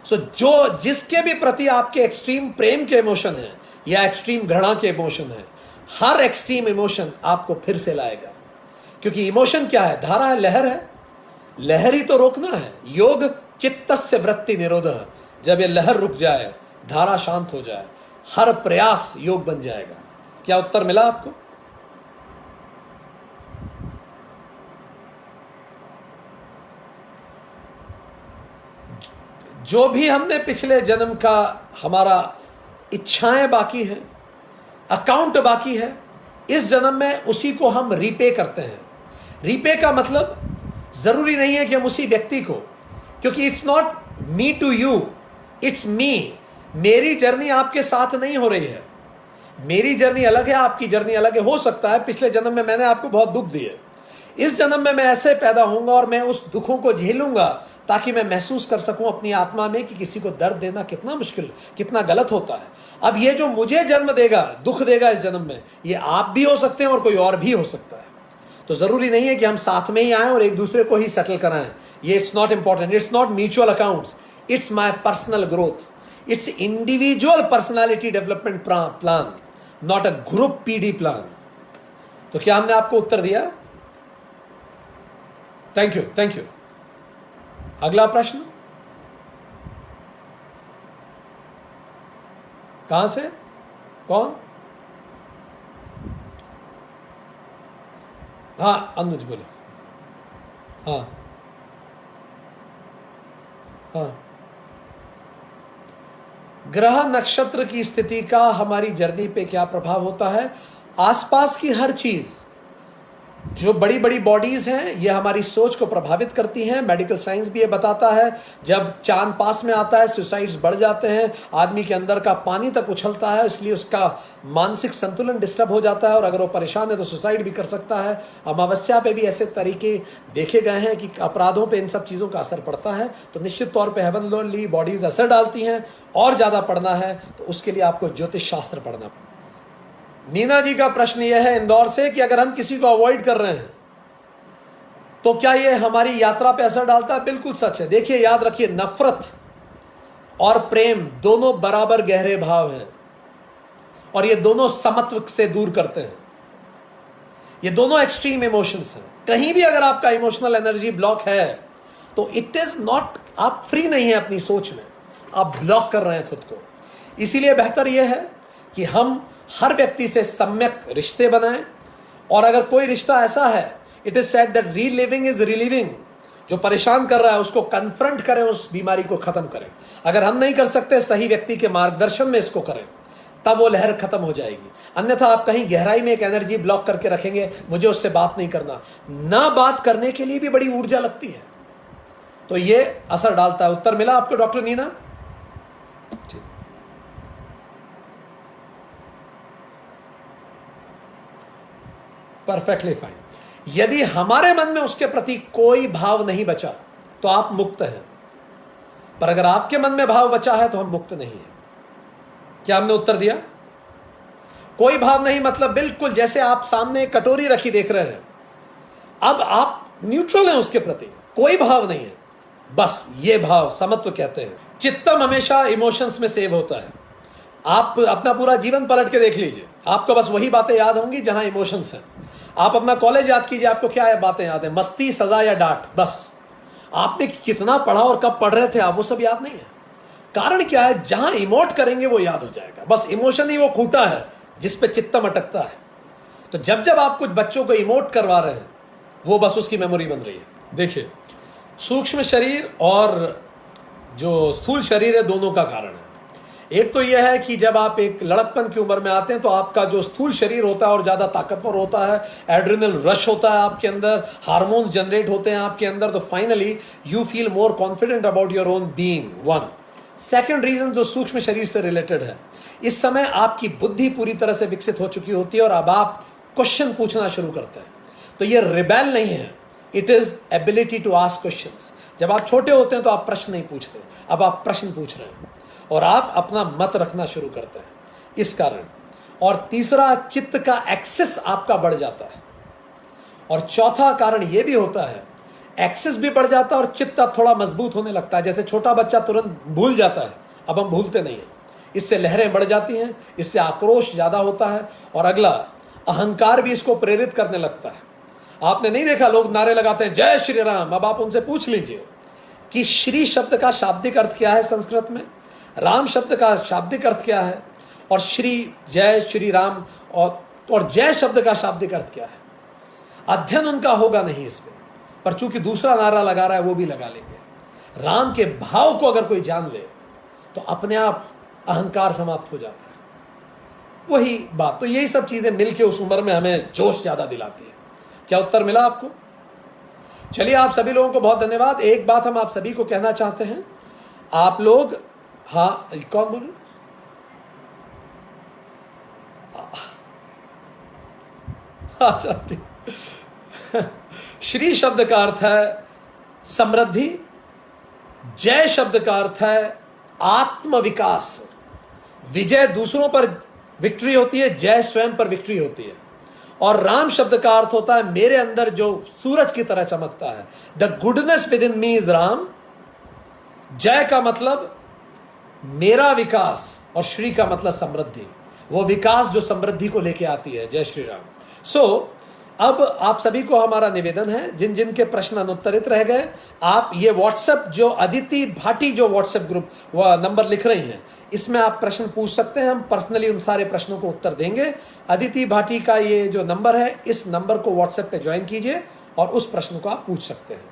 [SPEAKER 1] सो जो जिसके भी प्रति आपके एक्सट्रीम प्रेम के इमोशन है या एक्सट्रीम घृणा के इमोशन है, हर एक्सट्रीम इमोशन आपको फिर से लाएगा। क्योंकि इमोशन क्या है? धारा है, लहर है, लहर ही तो रोकना है। योग चित्तस्य वृत्ति निरोधः, जब ये लहर रुक जाए, धारा शांत हो जाए, हर प्रयास योग बन जाएगा। क्या उत्तर मिला आपको? जो भी हमने पिछले जन्म का हमारा इच्छाएं बाकी हैं, अकाउंट बाकी है, इस जन्म में उसी को हम रीपे करते हैं। रीपे का मतलब जरूरी नहीं है कि हम उसी व्यक्ति को, क्योंकि it's not me to you, it's me. मेरी जर्नी आपके साथ नहीं हो रही है, मेरी जर्नी अलग है, आपकी जर्नी अलग है। हो सकता है पिछले जन्म में मैंने आपको बहुत दुख दिए, इस जन्म में मैं ऐसे पैदा होऊंगा और मैं उस दुखों को झेलूंगा ताकि मैं महसूस कर सकूं अपनी आत्मा में कि किसी को दर्द देना कितना मुश्किल, कितना गलत होता है। अब ये जो मुझे जन्म देगा, दुख देगा इस जन्म में, ये आप भी हो सकते हैं और कोई और भी हो सकता है। तो जरूरी नहीं है कि हम साथ में ही आए और एक दूसरे को ही सेटल कराएं। ये it's not important, it's not mutual accounts, it's my personal growth, it's individual personality development plan, not a group PD plan. तो क्या हमने आपको उत्तर दिया? Thank you, thank you. अगला प्रश्न कहां से? कौन? हाँ अनुज बोले। हाँ हाँ। ग्रह नक्षत्र की स्थिति का हमारी जर्नी पे क्या प्रभाव होता है? आसपास की हर चीज, जो बड़ी बड़ी बॉडीज हैं, ये हमारी सोच को प्रभावित करती हैं। मेडिकल साइंस भी ये बताता है, जब चांद पास में आता है सुसाइड्स बढ़ जाते हैं, आदमी के अंदर का पानी तक उछलता है, इसलिए उसका मानसिक संतुलन डिस्टर्ब हो जाता है और अगर वो परेशान है तो सुसाइड भी कर सकता है। अमावस्या पे भी ऐसे तरीके देखे गए हैं कि अपराधों पे इन सब चीज़ों का असर पड़ता है। तो निश्चित तौर पर हेवनली बॉडीज असर डालती हैं। और ज़्यादा पढ़ना है तो उसके लिए आपको ज्योतिष शास्त्र पढ़ना। नीना जी का प्रश्न यह है इंदौर से कि अगर हम किसी को अवॉइड कर रहे हैं तो क्या यह हमारी यात्रा पे असर डालता है? बिल्कुल सच है। देखिए, याद रखिए, नफरत और प्रेम दोनों बराबर गहरे भाव हैं और ये दोनों समत्व से दूर करते हैं। ये दोनों एक्सट्रीम इमोशंस हैं। कहीं भी अगर आपका इमोशनल एनर्जी ब्लॉक है तो इट इज नॉट, आप फ्री नहीं है अपनी सोच में, आप ब्लॉक कर रहे हैं खुद को। इसीलिए बेहतर यह है कि हम हर व्यक्ति से सम्यक रिश्ते बनाएं और अगर कोई रिश्ता ऐसा है, it is said that reliving is relieving, जो परेशान कर रहा है उसको कन्फ्रंट करें, उस बीमारी को खत्म करें। अगर हम नहीं कर सकते, सही व्यक्ति के मार्गदर्शन में इसको करें, तब वो लहर खत्म हो जाएगी। अन्यथा आप कहीं गहराई में एक एनर्जी ब्लॉक करके रखेंगे, मुझे उससे बात नहीं करना, ना बात करने के लिए भी बड़ी ऊर्जा लगती है, तो ये असर डालता है। उत्तर मिला आपको डॉक्टर नीना? Perfectly fine. यदि हमारे मन में उसके प्रति कोई भाव नहीं बचा तो आप मुक्त हैं, पर अगर आपके मन में भाव बचा है तो हम मुक्त नहीं हैं। क्या हमने उत्तर दिया? कोई भाव नहीं मतलब बिल्कुल जैसे आप सामने एक कटोरी रखी देख रहे हैं, अब आप न्यूट्रल हैं उसके प्रति, कोई भाव नहीं है, बस ये भाव समत्व कहते हैं। चित्तम हमेशा इमोशंस में सेव होता है। आप अपना पूरा जीवन पलट के देख लीजिए, आपको बस वही बातें याद होंगी जहां इमोशंस हैं। आप अपना कॉलेज याद कीजिए, आपको क्या बातें याद है? मस्ती, सजा या डांट, बस। आपने कितना पढ़ा और कब पढ़ रहे थे आप, वो सब याद नहीं है। कारण क्या है? जहां इमोट करेंगे वो याद हो जाएगा। बस इमोशन ही वो खूंटा है जिस पे चित्तम अटकता है। तो जब जब आप कुछ बच्चों को इमोट करवा रहे हैं, वो बस उसकी मेमोरी बन रही है। देखिए, सूक्ष्म शरीर और जो स्थूल शरीर है, दोनों का कारण है। एक तो यह है कि जब आप एक लड़कपन की उम्र में आते हैं तो आपका जो स्थूल शरीर होता है और ज़्यादा ताकतवर होता है, एड्रिनल रश होता है आपके अंदर, हार्मोन्स जनरेट होते हैं आपके अंदर, तो finally you feel more confident about your own being. One second reason जो सूक्ष्म शरीर से रिलेटेड है, इस समय आपकी बुद्धि पूरी तरह से विकसित हो चुकी होती है और अब आप क्वेश्चन पूछना शुरू करते हैं। तो ये रिबेल नहीं है, it is ability to ask questions. जब आप छोटे होते हैं तो आप प्रश्न नहीं पूछते, अब आप प्रश्न पूछ रहे हैं और आप अपना मत रखना शुरू करते हैं इस कारण। और तीसरा, चित्त का एक्सेस आपका बढ़ जाता है। और चौथा कारण यह भी होता है, एक्सेस भी बढ़ जाता है और चित्त थोड़ा मजबूत होने लगता है। जैसे छोटा बच्चा तुरंत भूल जाता है, अब हम भूलते नहीं हैं। इससे लहरें बढ़ जाती हैं, इससे आक्रोश ज्यादा होता है और अगला अहंकार भी इसको प्रेरित करने लगता है। आपने नहीं देखा लोग नारे लगाते हैं जय श्री राम, अब आप उनसे पूछ लीजिए कि श्री शब्द का शाब्दिक अर्थ क्या है संस्कृत में, राम शब्द का शाब्दिक अर्थ क्या है, और श्री जय श्री राम और जय शब्द का शाब्दिक अर्थ क्या है। अध्ययन उनका होगा नहीं इसमें, पर चूंकि दूसरा नारा लगा रहा है वो भी लगा लेंगे। राम के भाव को अगर कोई जान ले तो अपने आप अहंकार समाप्त हो जाता है। वही बात, तो यही सब चीजें मिलके उस उम्र में हमें जोश ज्यादा दिलाती है। क्या उत्तर मिला आपको? चलिए, आप सभी लोगों को बहुत धन्यवाद। एक बात हम आप सभी को कहना चाहते हैं, आप लोग, हाँ कौन बोल रहे? अच्छा ठीक। श्री शब्द का अर्थ है समृद्धि, जय शब्द का अर्थ है आत्मविकास। विजय दूसरों पर विक्ट्री होती है, जय स्वयं पर विक्ट्री होती है। और राम शब्द का अर्थ होता है मेरे अंदर जो सूरज की तरह चमकता है, the goodness with in me is Ram. जय का मतलब मेरा विकास और श्री का मतलब समृद्धि, वो विकास जो समृद्धि को लेके आती है। जय श्री राम। अब आप सभी को हमारा निवेदन है, जिन जिन के प्रश्न अनुत्तरित रह गए, आप ये व्हाट्सएप जो अदिति भाटी जो व्हाट्सएप ग्रुप वह नंबर लिख रही हैं, इसमें आप प्रश्न पूछ सकते हैं। हम पर्सनली उन सारे प्रश्नों को उत्तर देंगे। अदिति भाटी का ये जो नंबर है, इस नंबर को व्हाट्सएप पे ज्वाइन कीजिए और उस प्रश्न को आप पूछ सकते हैं।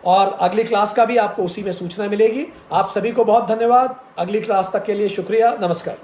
[SPEAKER 1] और अगली क्लास का भी आपको उसी में सूचना मिलेगी। आप सभी को बहुत धन्यवाद। अगली क्लास तक के लिए शुक्रिया। नमस्कार।